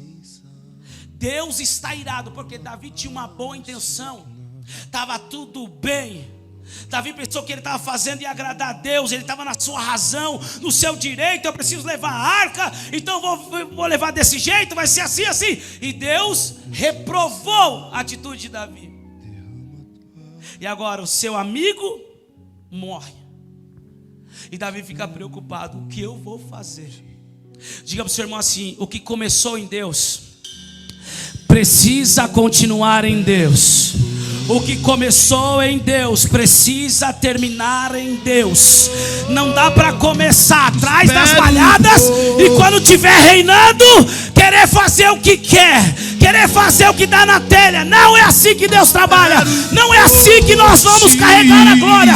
Deus está irado, porque Davi tinha uma boa intenção, estava tudo bem. Davi pensou que ele estava fazendo e agradar a Deus, ele estava na sua razão, no seu direito. Eu preciso levar a arca, então vou levar desse jeito, vai ser assim, assim. E Deus reprovou a atitude de Davi. E agora o seu amigo morre, e Davi fica preocupado: o que eu vou fazer? Diga para o seu irmão assim: o que começou em Deus precisa continuar em Deus. O que começou em Deus precisa terminar em Deus. Não dá para começar atrás das malhadas e quando estiver reinando, querer fazer o que quer, querer fazer o que dá na telha. Não é assim que Deus trabalha. Não é assim que nós vamos carregar a glória.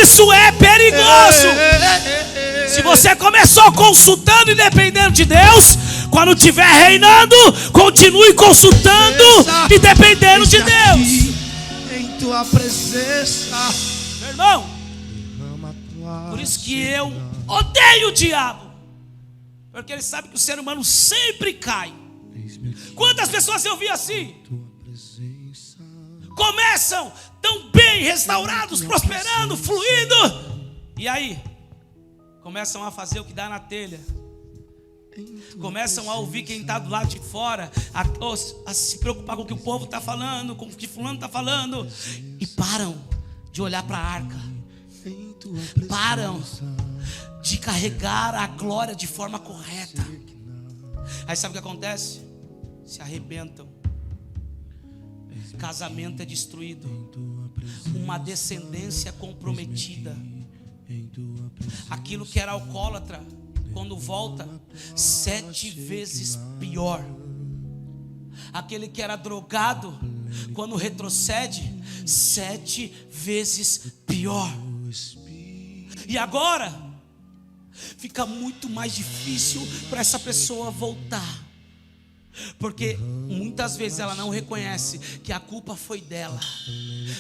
Isso é perigoso. Se você começou consultando e dependendo de Deus, quando estiver reinando, continue consultando e dependendo de Deus. Tua presença, meu irmão, por isso que eu odeio o diabo, porque ele sabe que o ser humano sempre cai. Quantas pessoas eu vi assim? Começam tão bem, restaurados, prosperando, fluindo, e aí começam a fazer o que dá na telha. Começam a ouvir quem está do lado de fora, a se preocupar com o que o povo está falando, com o que fulano está falando, e param de olhar para a arca, param de carregar a glória de forma correta. Aí sabe o que acontece? Se arrebentam, casamento é destruído, uma descendência comprometida. Aquilo que era alcoólatra, quando volta, 7 vezes pior. Aquele que era drogado, quando retrocede, 7 vezes pior. E agora fica muito mais difícil para essa pessoa voltar, porque muitas vezes ela não reconhece que a culpa foi dela,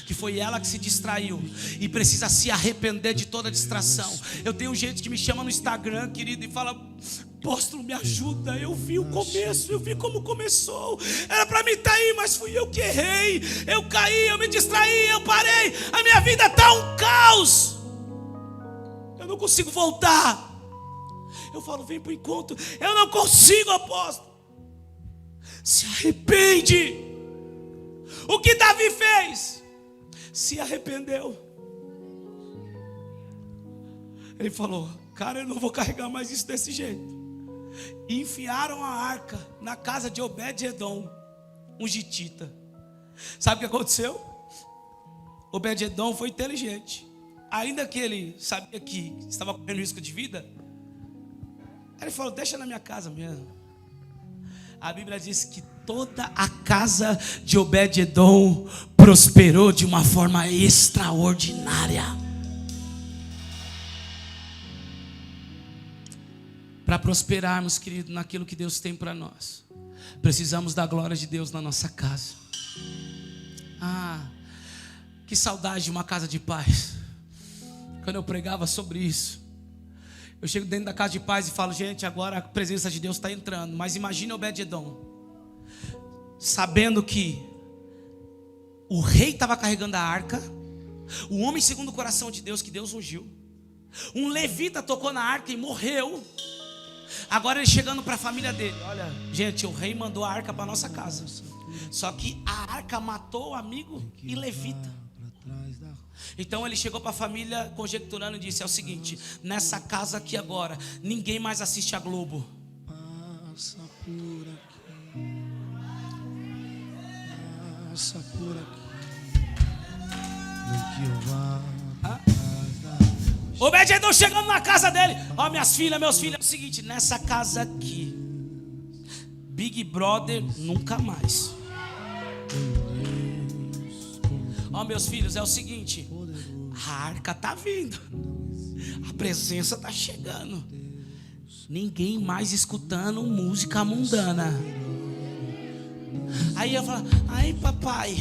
que foi ela que se distraiu e precisa se arrepender de toda distração. Eu tenho gente que me chama no Instagram, querido, e fala: apóstolo, me ajuda, eu vi o começo, eu vi como começou, era para mim estar aí, mas fui eu que errei, eu caí, eu me distraí, eu parei, a minha vida está um caos, eu não consigo voltar. Eu falo: vem para o encontro. Eu não consigo, apóstolo. Se arrepende. O que Davi fez? Se arrependeu. Ele falou: cara, eu não vou carregar mais isso desse jeito. E enfiaram a arca na casa de Obed-edom, um gitita. Sabe o que aconteceu? Obed-edom foi inteligente. Ainda que ele sabia que estava correndo risco de vida, Aí ele falou: deixa na minha casa mesmo. A Bíblia diz que toda a casa de Obed-edom prosperou de uma forma extraordinária. Para prosperarmos, querido, naquilo que Deus tem para nós, precisamos da glória de Deus na nossa casa. Que saudade de uma casa de paz. Quando eu pregava sobre isso, eu chego dentro da casa de paz e falo: gente, agora a presença de Deus está entrando. Mas imagine Obed-edom, sabendo que o rei estava carregando a arca, o homem segundo o coração de Deus, que Deus ungiu, um levita tocou na arca e morreu. Agora ele chegando para a família dele: olha, gente, o rei mandou a arca para nossa casa, só que a arca matou o amigo e levita. Então ele chegou para a família conjecturando e disse: é o seguinte, nessa casa aqui agora, ninguém mais assiste a Globo. Passa por aqui. Passa por aqui. No que eu vá. Obed-edom chegando na casa dele: ó, minhas filhas, meus filhos, é o seguinte, nessa casa aqui, Big Brother nunca mais. Ó, meus filhos, é o seguinte, a arca está vindo, a presença está chegando, ninguém mais escutando música mundana. Aí eu falo: ai papai,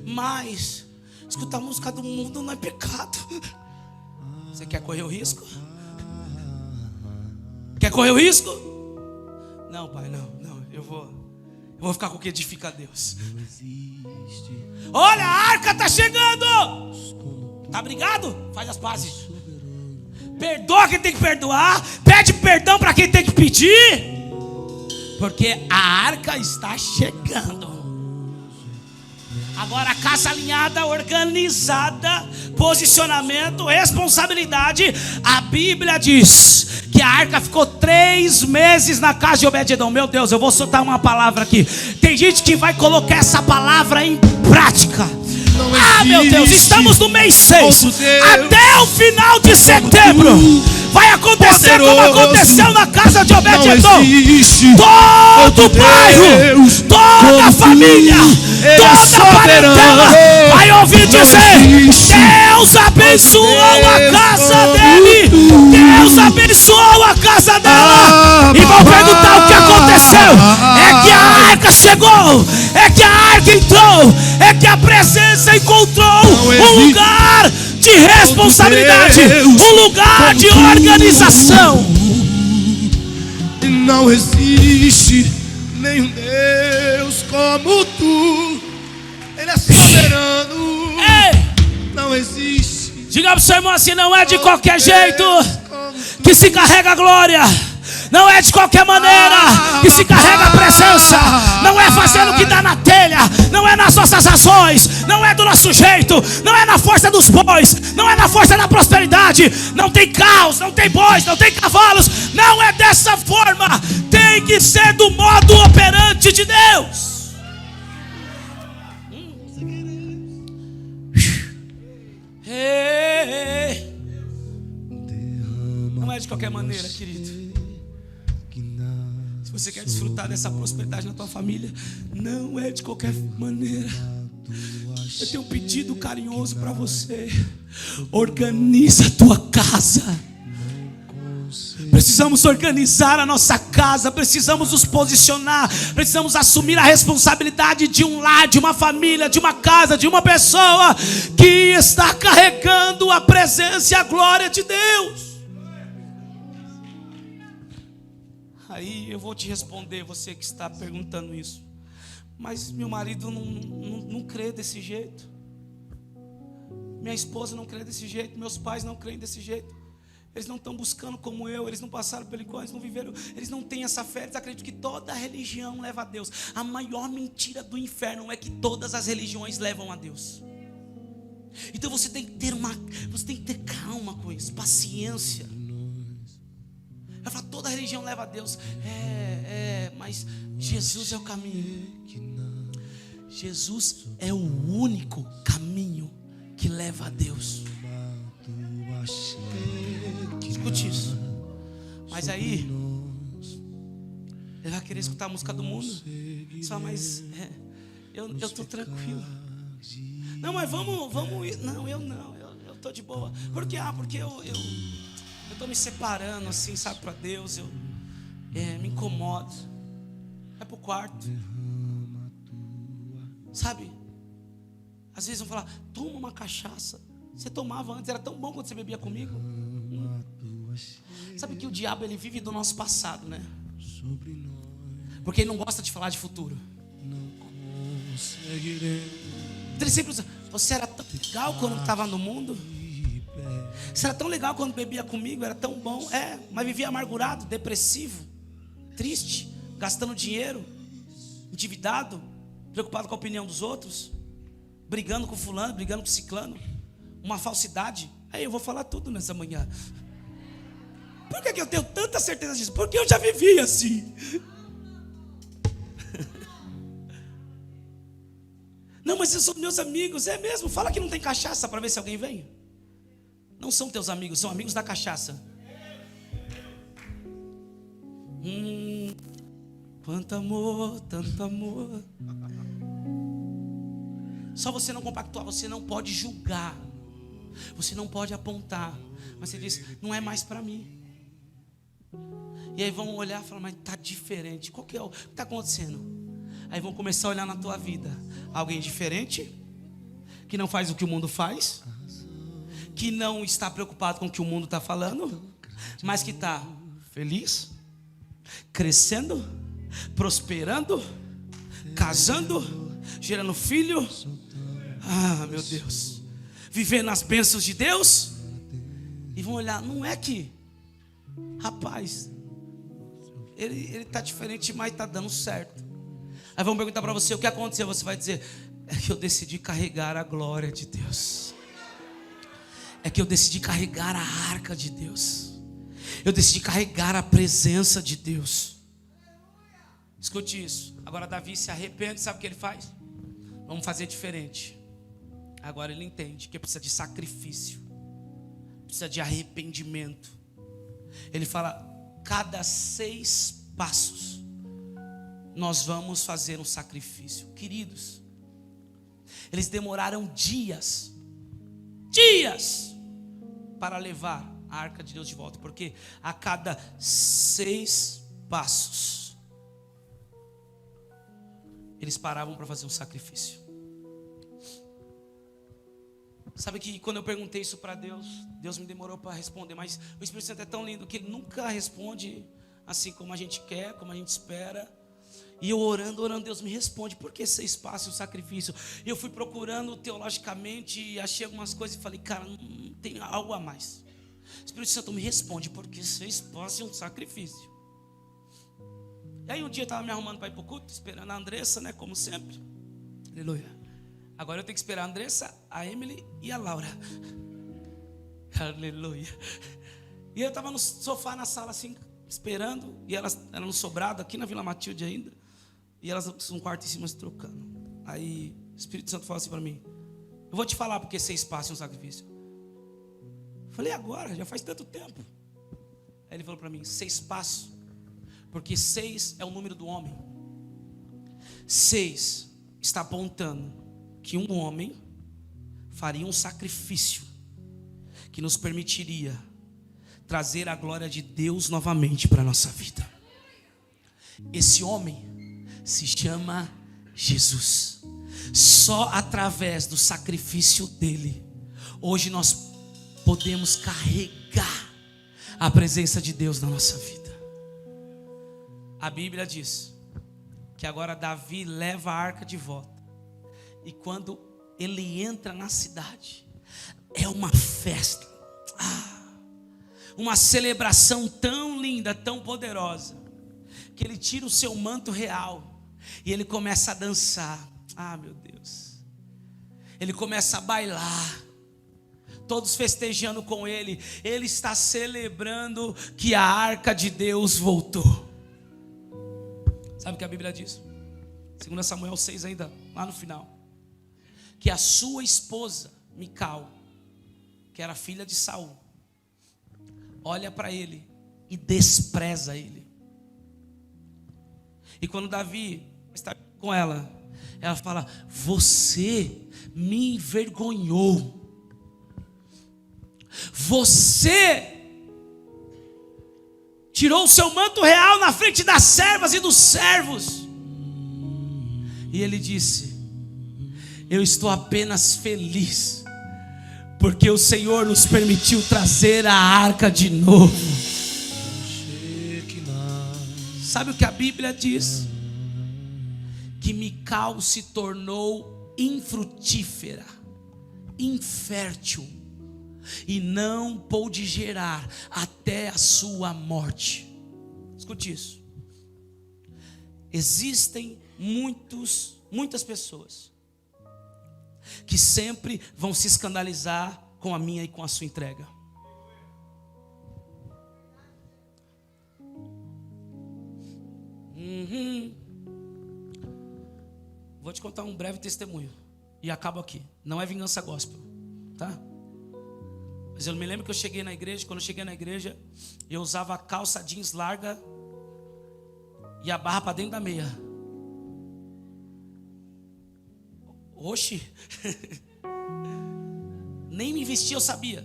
mas escutar música do mundo não é pecado. Você quer correr o risco? Quer correr o risco? Não, pai, não, eu vou ficar com o que edifica a Deus. Olha, a arca está chegando. Tá brigado? Faz as pazes. Perdoa quem tem que perdoar. Pede perdão para quem tem que pedir. Porque a arca está chegando. Agora a casa alinhada, organizada, posicionamento, responsabilidade. A Bíblia diz que a arca ficou 3 meses na casa de Obed-edom. Meu Deus, eu vou soltar uma palavra aqui. Tem gente que vai colocar essa palavra em prática. Meu Deus, estamos no mês 6. Até o final de setembro vai acontecer como aconteceu na casa de Obed-edom. Todo o bairro, toda a família, toda a parentela vai ouvir dizer: Deus abençoou a casa dele, Deus abençoou a casa dela. E vão perguntar o que aconteceu. É que a arca chegou, é que a arca entrou, é que a presença encontrou um lugar de responsabilidade, um lugar de organização. E não existe nenhum Deus como tu. Ele é soberano. Não existe. Diga para o seu irmão assim: não é de qualquer jeito que se carrega a glória. Não é de qualquer maneira que se carrega a presença. Não é fazendo o que dá na telha. Não é nas nossas ações. Não é do nosso jeito. Não é na força dos bois. Não é na força da prosperidade. Não tem carros, não tem bois, não tem cavalos. Não é dessa forma. Tem que ser do modo operante de Deus. Não é de qualquer maneira, querido. Se você quer desfrutar dessa prosperidade na tua família, não é de qualquer maneira. Eu tenho um pedido carinhoso para você: organiza a tua casa. Precisamos organizar a nossa casa, precisamos nos posicionar, precisamos assumir a responsabilidade de um lar, de uma família, de uma casa, de uma pessoa que está carregando a presença e a glória de Deus. Aí eu vou te responder, você que está perguntando isso: mas meu marido não crê desse jeito, minha esposa não crê desse jeito, meus pais não creem desse jeito. Eles não estão buscando como eu, eles não passaram pelo igual, eles não viveram, eles não têm essa fé, eles acreditam que toda religião leva a Deus. A maior mentira do inferno é que todas as religiões levam a Deus. Então você tem que ter calma com isso, paciência. Vai falar: toda religião leva a Deus. Mas Jesus é o caminho. Jesus é o único caminho que leva a Deus. Escute isso. Mas aí Ele vai querer escutar a música do mundo. Só, mas eu tô tranquilo. Não, mas vamos ir. Não, eu não. Eu tô de boa. Por quê? Porque eu tô me separando assim, sabe, para Deus. Eu me incomodo. Vai pro quarto. Sabe? Às vezes vão falar, toma uma cachaça. Você tomava antes, era tão bom quando você bebia comigo. Sabe que o diabo, ele vive do nosso passado, né? Porque ele não gosta de falar de futuro. Então ele sempre usa, você era tão legal quando estava no mundo. Você era tão legal quando bebia comigo, era tão bom. Mas vivia amargurado, depressivo, triste, gastando dinheiro, endividado, preocupado com a opinião dos outros, brigando com fulano, brigando com ciclano, uma falsidade. Aí eu vou falar tudo nessa manhã. Por que eu tenho tanta certeza disso? Porque eu já vivi assim. Não, mas esses são meus amigos. É mesmo? Fala que não tem cachaça para ver se alguém vem. Não são teus amigos, são amigos da cachaça. Quanto amor, tanto amor. Só você não compactuar, você não pode julgar, você não pode apontar, mas você diz, não é mais para mim. E aí vão olhar e falar, mas está diferente. O que está acontecendo? Aí vão começar a olhar na tua vida. Alguém diferente, que não faz o que o mundo faz, que não está preocupado com o que o mundo está falando, mas que está feliz, crescendo, prosperando, casando, gerando filho. Ah, meu Deus, vivendo as bênçãos de Deus. E vão olhar, não é que, rapaz, ele está diferente, mas está dando certo. Aí vão perguntar para você, o que aconteceu? Você vai dizer, é que eu decidi carregar a glória de Deus. É que eu decidi carregar a arca de Deus. Eu decidi carregar a presença de Deus. Escute isso. Agora Davi se arrepende, sabe o que ele faz? Vamos fazer diferente. Agora ele entende que precisa de sacrifício, precisa de arrependimento. Ele fala, cada 6 passos nós vamos fazer um sacrifício. Queridos, eles demoraram dias para levar a arca de Deus de volta, porque a cada 6 passos eles paravam para fazer um sacrifício. Sabe que quando eu perguntei isso para Deus, Deus me demorou para responder, mas o Espírito Santo é tão lindo que Ele nunca responde assim como a gente quer, como a gente espera. E eu orando, Deus me responde, por que 6 passos o sacrifício? E eu fui procurando teologicamente e achei algumas coisas e falei, cara, não tem algo a mais. O Espírito Santo me responde, porque 6 passos é um sacrifício. E aí um dia eu estava me arrumando para ir para o culto, esperando a Andressa, né, como sempre. Aleluia. Agora eu tenho que esperar a Andressa, a Emily e a Laura. Aleluia. E eu estava no sofá na sala assim, esperando, e elas eram no sobrado, aqui na Vila Matilde ainda, e elas num quarto em cima se trocando. Aí o Espírito Santo falou assim para mim, eu vou te falar porque 6 passos é um sacrifício. Eu falei, agora, já faz tanto tempo. Aí ele falou para mim, 6 passos, porque 6 é o número do homem. 6 está apontando que um homem faria um sacrifício que nos permitiria trazer a glória de Deus novamente para a nossa vida. Esse homem se chama Jesus. Só através do sacrifício dele, hoje nós podemos carregar a presença de Deus na nossa vida. A Bíblia diz que agora Davi leva a arca de volta. E quando ele entra na cidade, é uma festa. Uma celebração tão linda, tão poderosa, que ele tira o seu manto real e ele começa a dançar. Meu Deus. Ele começa a bailar, todos festejando com ele. Ele está celebrando que a arca de Deus voltou. Sabe o que a Bíblia diz? 2 Samuel 6 ainda, lá no final, que a sua esposa Mical, que era filha de Saul, olha para ele e despreza ele. E quando Davi está com ela fala: você me envergonhou. Você tirou o seu manto real na frente das servas e dos servos. E ele disse: eu estou apenas feliz, porque o Senhor nos permitiu trazer a arca de novo. Sabe o que a Bíblia diz? Que Mical se tornou infrutífera, infértil, e não pôde gerar até a sua morte. Escute isso. Existem muitas pessoas que sempre vão se escandalizar com a minha e com a sua entrega. Vou te contar um breve testemunho e acabo aqui. Não é vingança gospel, tá? Mas eu me lembro que eu cheguei na igreja. Quando eu cheguei na igreja, eu usava a calça jeans larga e a barra para dentro da meia. Oxi. Nem me vestir eu sabia.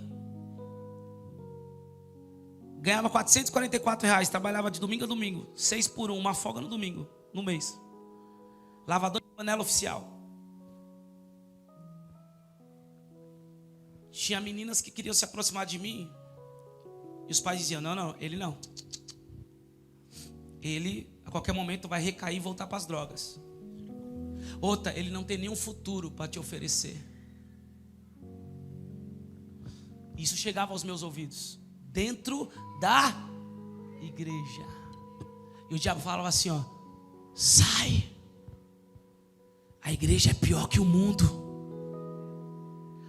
Ganhava R$444, trabalhava de domingo a domingo, 6 por 1, uma folga no domingo, no mês. Lavador de panela oficial. Tinha meninas que queriam se aproximar de mim, e os pais diziam: não, ele não. Ele a qualquer momento vai recair e voltar para as drogas. Outra, ele não tem nenhum futuro para te oferecer. Isso chegava aos meus ouvidos, dentro da igreja. E o diabo falava assim: ó, sai. A igreja é pior que o mundo.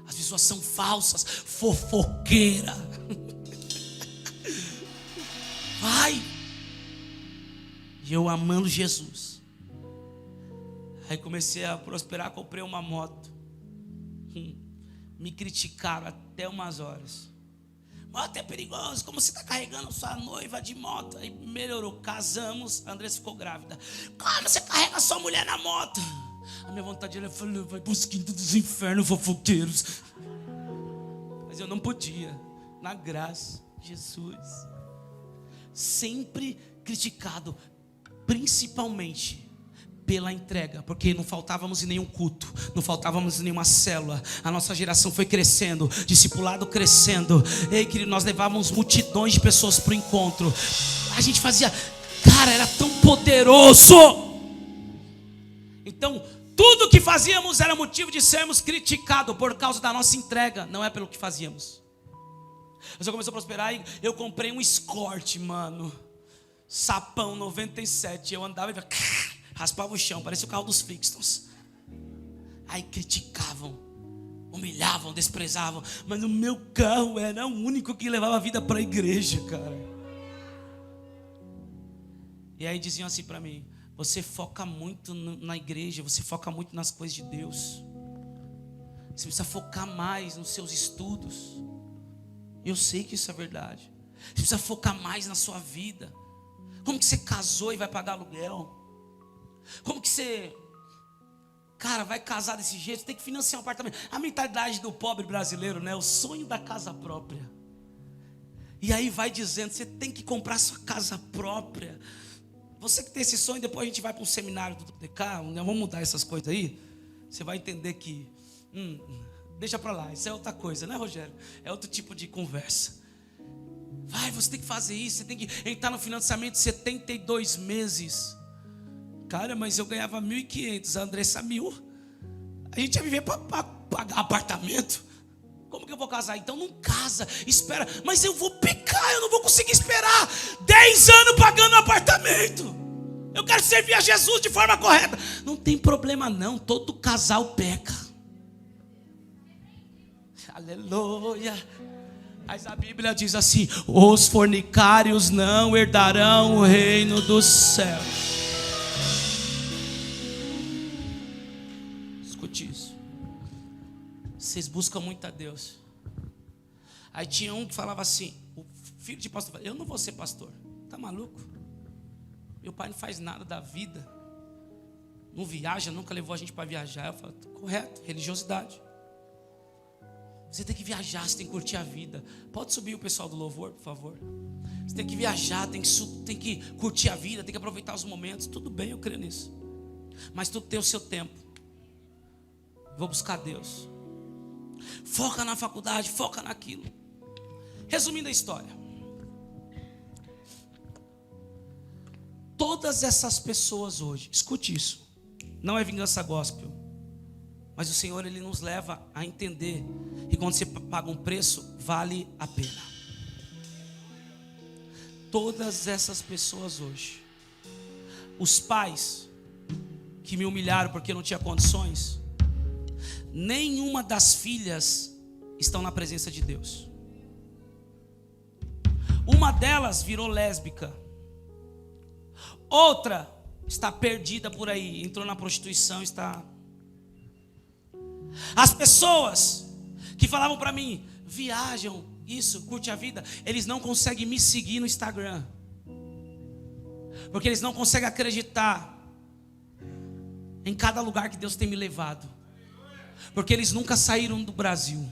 As pessoas são falsas, fofoqueira. Vai. E eu amando Jesus. Aí comecei a prosperar, comprei uma moto. Me criticaram até umas horas. Moto é perigoso, como você está carregando sua noiva de moto? Aí melhorou, casamos, a Andressa ficou grávida. Como você carrega sua mulher na moto? A minha vontade era falar: vai para os quintos dos infernos, fofoqueiros. Mas eu não podia, na graça de Jesus. Sempre criticado, principalmente pela entrega, porque não faltávamos em nenhum culto, não faltávamos em nenhuma célula. A nossa geração foi crescendo, discipulado crescendo. Ei, querido, nós levávamos multidões de pessoas para o encontro. A gente fazia, cara, era tão poderoso. Então, tudo que fazíamos era motivo de sermos criticados por causa da nossa entrega, não é pelo que fazíamos. Mas eu comecei a prosperar e eu comprei um Escort, mano. Sapão 97. Eu andava e raspava o chão, parecia o carro dos Flintstones. Aí criticavam, humilhavam, desprezavam. Mas o meu carro era o único que levava a vida para a igreja, cara. E aí diziam assim para mim: você foca muito na igreja, você foca muito nas coisas de Deus. Você precisa focar mais nos seus estudos. Eu sei que isso é verdade. Você precisa focar mais na sua vida. Como que você casou e vai pagar aluguel? Como que você, cara, vai casar desse jeito? Você tem que financiar um apartamento. A mentalidade do pobre brasileiro, né? O sonho da casa própria. E aí vai dizendo: você tem que comprar sua casa própria. Você que tem esse sonho, depois a gente vai para um seminário do DK, vamos mudar essas coisas aí. Você vai entender que, deixa para lá, isso é outra coisa, né, Rogério? É outro tipo de conversa. Vai, você tem que fazer isso, você tem que entrar no financiamento de 72 meses. Cara, mas eu ganhava 1.500, a Andressa 1.000. A gente ia viver para pagar apartamento. Como que eu vou casar? Então não casa, espera. Mas eu vou pecar, eu não vou conseguir esperar 10 anos pagando um apartamento. Eu quero servir a Jesus de forma correta. Não tem problema não, todo casal peca. Aleluia. Mas a Bíblia diz assim: os fornicários não herdarão o reino dos céus. Escute isso. Vocês buscam muito a Deus. Aí tinha um que falava assim, o filho de pastor: eu não vou ser pastor. Tá maluco? Meu pai não faz nada da vida, não viaja, nunca levou a gente para viajar. Eu falo, correto, religiosidade. Você tem que viajar, você tem que curtir a vida. Pode subir o pessoal do louvor, por favor. Você tem que viajar, tem que curtir a vida, tem que aproveitar os momentos. Tudo bem, eu creio nisso. Mas tudo tem o seu tempo. Vou buscar Deus. Foca na faculdade, foca naquilo. Resumindo a história. Todas essas pessoas hoje, escute isso, não é vingança gospel, mas o Senhor, Ele nos leva a entender que quando você paga um preço, vale a pena. Todas essas pessoas hoje, os pais que me humilharam porque não tinha condições, nenhuma das filhas estão na presença de Deus. Uma delas virou lésbica. Outra está perdida por aí, entrou na prostituição, está. As pessoas que falavam para mim, viajam, isso, curte a vida, eles não conseguem me seguir no Instagram, porque eles não conseguem acreditar em cada lugar que Deus tem me levado, porque eles nunca saíram do Brasil.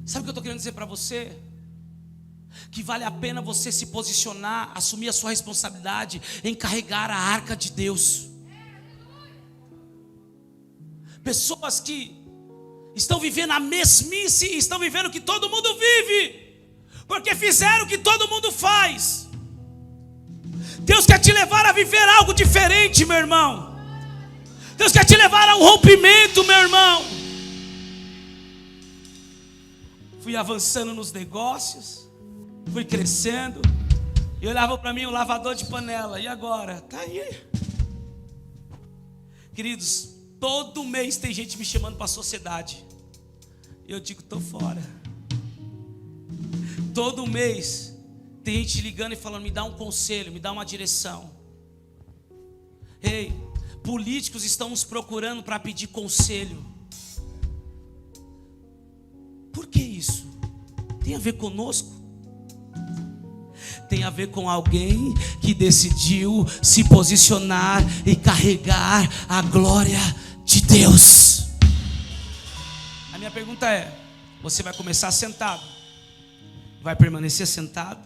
Sabe o que eu estou querendo dizer para você? Que vale a pena você se posicionar, assumir a sua responsabilidade em carregar a arca de Deus. Pessoas que estão vivendo a mesmice, estão vivendo o que todo mundo vive, porque fizeram o que todo mundo faz. Deus quer te levar a viver algo diferente, meu irmão. Deus quer te levar a um rompimento, meu irmão. Fui avançando nos negócios, fui crescendo, e olhava para mim um lavador de panela. E agora? Tá aí. Queridos, todo mês tem gente me chamando para a sociedade. E eu digo, tô fora. Todo mês tem gente ligando e falando, me dá um conselho, me dá uma direção. Ei, políticos estão nos procurando para pedir conselho. Por que isso? Tem a ver conosco? Tem a ver com alguém que decidiu se posicionar e carregar a glória de Deus. A minha pergunta é: você vai começar sentado? Vai permanecer sentado?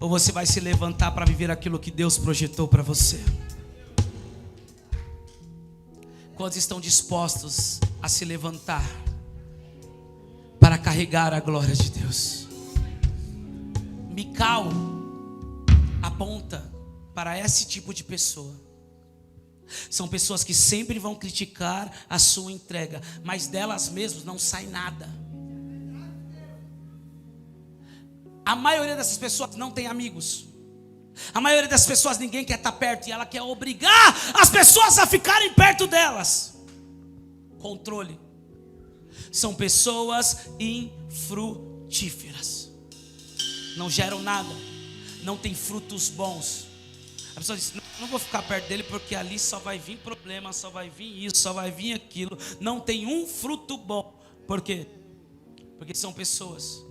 Ou você vai se levantar para viver aquilo que Deus projetou para você? Quantos estão dispostos a se levantar para carregar a glória de Deus? Mical aponta para esse tipo de pessoa. São pessoas que sempre vão criticar a sua entrega, mas delas mesmas não sai nada. A maioria dessas pessoas não tem amigos. A maioria das pessoas ninguém quer estar perto, e ela quer obrigar as pessoas a ficarem perto delas. Controle. São pessoas infrutíferas. Não geram nada, não tem frutos bons. A pessoa diz, não vou ficar perto dele porque ali só vai vir problema, só vai vir isso, só vai vir aquilo. Não tem um fruto bom. Por quê? Porque são pessoas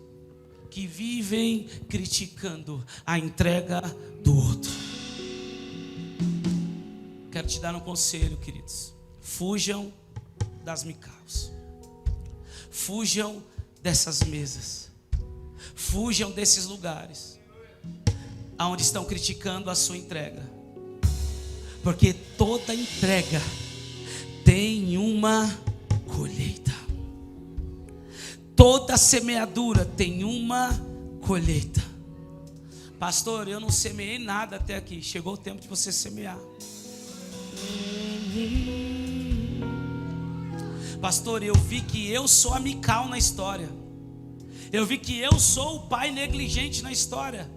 que vivem criticando a entrega do outro. Quero te dar um conselho, queridos. Fujam das Micaus. Fujam dessas mesas. Fujam desses lugares aonde estão criticando a sua entrega, porque toda entrega tem uma colheita. Toda semeadura tem uma colheita. Pastor, eu não semeei nada até aqui. Chegou o tempo de você semear. Pastor, eu vi que eu sou a Mical na história. Eu vi que eu sou o pai negligente na história.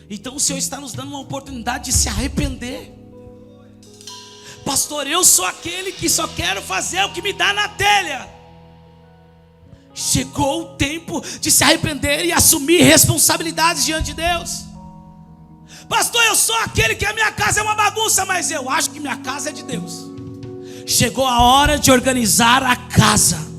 Então o Senhor está nos dando uma oportunidade de se arrepender. Pastor, eu sou aquele que só quero fazer o que me dá na telha. Chegou o tempo de se arrepender e assumir responsabilidades diante de Deus. Pastor, eu sou aquele que a minha casa é uma bagunça, mas eu acho que minha casa é de Deus. Chegou a hora de organizar a casa.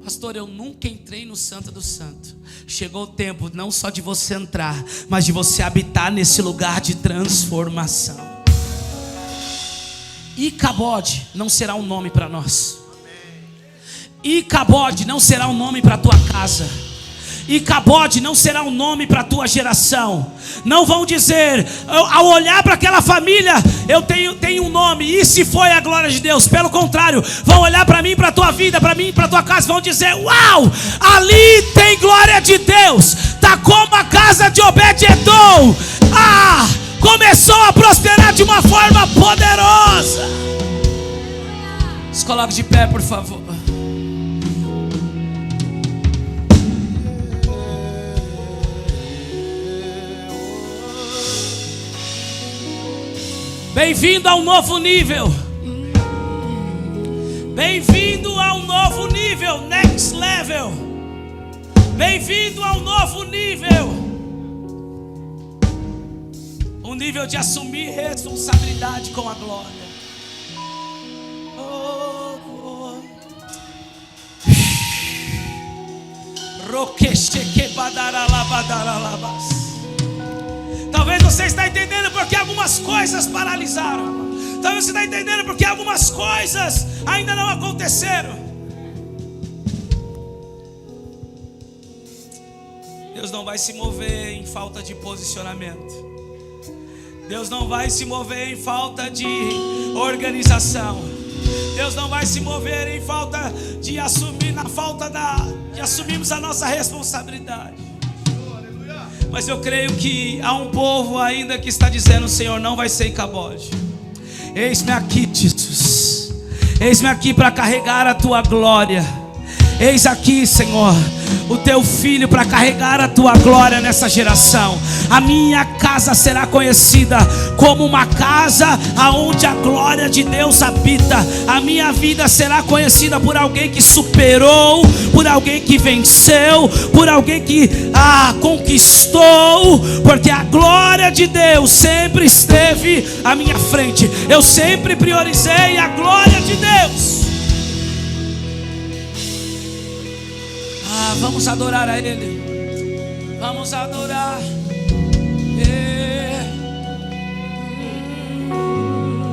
Pastor, eu nunca entrei no Santo do Santo. Chegou o tempo não só de você entrar, mas de você habitar nesse lugar de transformação. Icabode não será um nome para nós. Icabode não será um nome para a tua casa. Icabode não será um nome para a tua geração. Não vão dizer, ao olhar para aquela família, eu tenho um nome, e se foi a glória de Deus. Pelo contrário, vão olhar para mim, para a tua vida, para mim, para a tua casa, vão dizer, uau, ali tem glória de Deus. Está como a casa de Obed-Edom. Começou a prosperar de uma forma poderosa. Se coloque de pé, por favor. Bem-vindo ao novo nível. Bem-vindo ao novo nível. Next level. Bem-vindo ao novo nível. Um nível de assumir responsabilidade com a glória. Talvez você está entendendo porque algumas coisas paralisaram. Talvez você está entendendo porque algumas coisas ainda não aconteceram. Deus não vai se mover em falta de posicionamento. Deus não vai se mover em falta de organização. Deus não vai se mover em falta de assumir, de assumirmos a nossa responsabilidade. Mas eu creio que há um povo ainda que está dizendo, Senhor, não vai ser Icabode. Eis-me aqui, Jesus. Eis-me aqui para carregar a tua glória. Eis aqui, Senhor, o teu filho para carregar a tua glória nessa geração. A minha casa será conhecida como uma casa aonde a glória de Deus habita. A minha vida será conhecida por alguém que superou, por alguém que venceu, por alguém que conquistou, porque a glória de Deus sempre esteve à minha frente. Eu sempre priorizei a glória de Deus. Vamos adorar a Ele. Vamos adorar.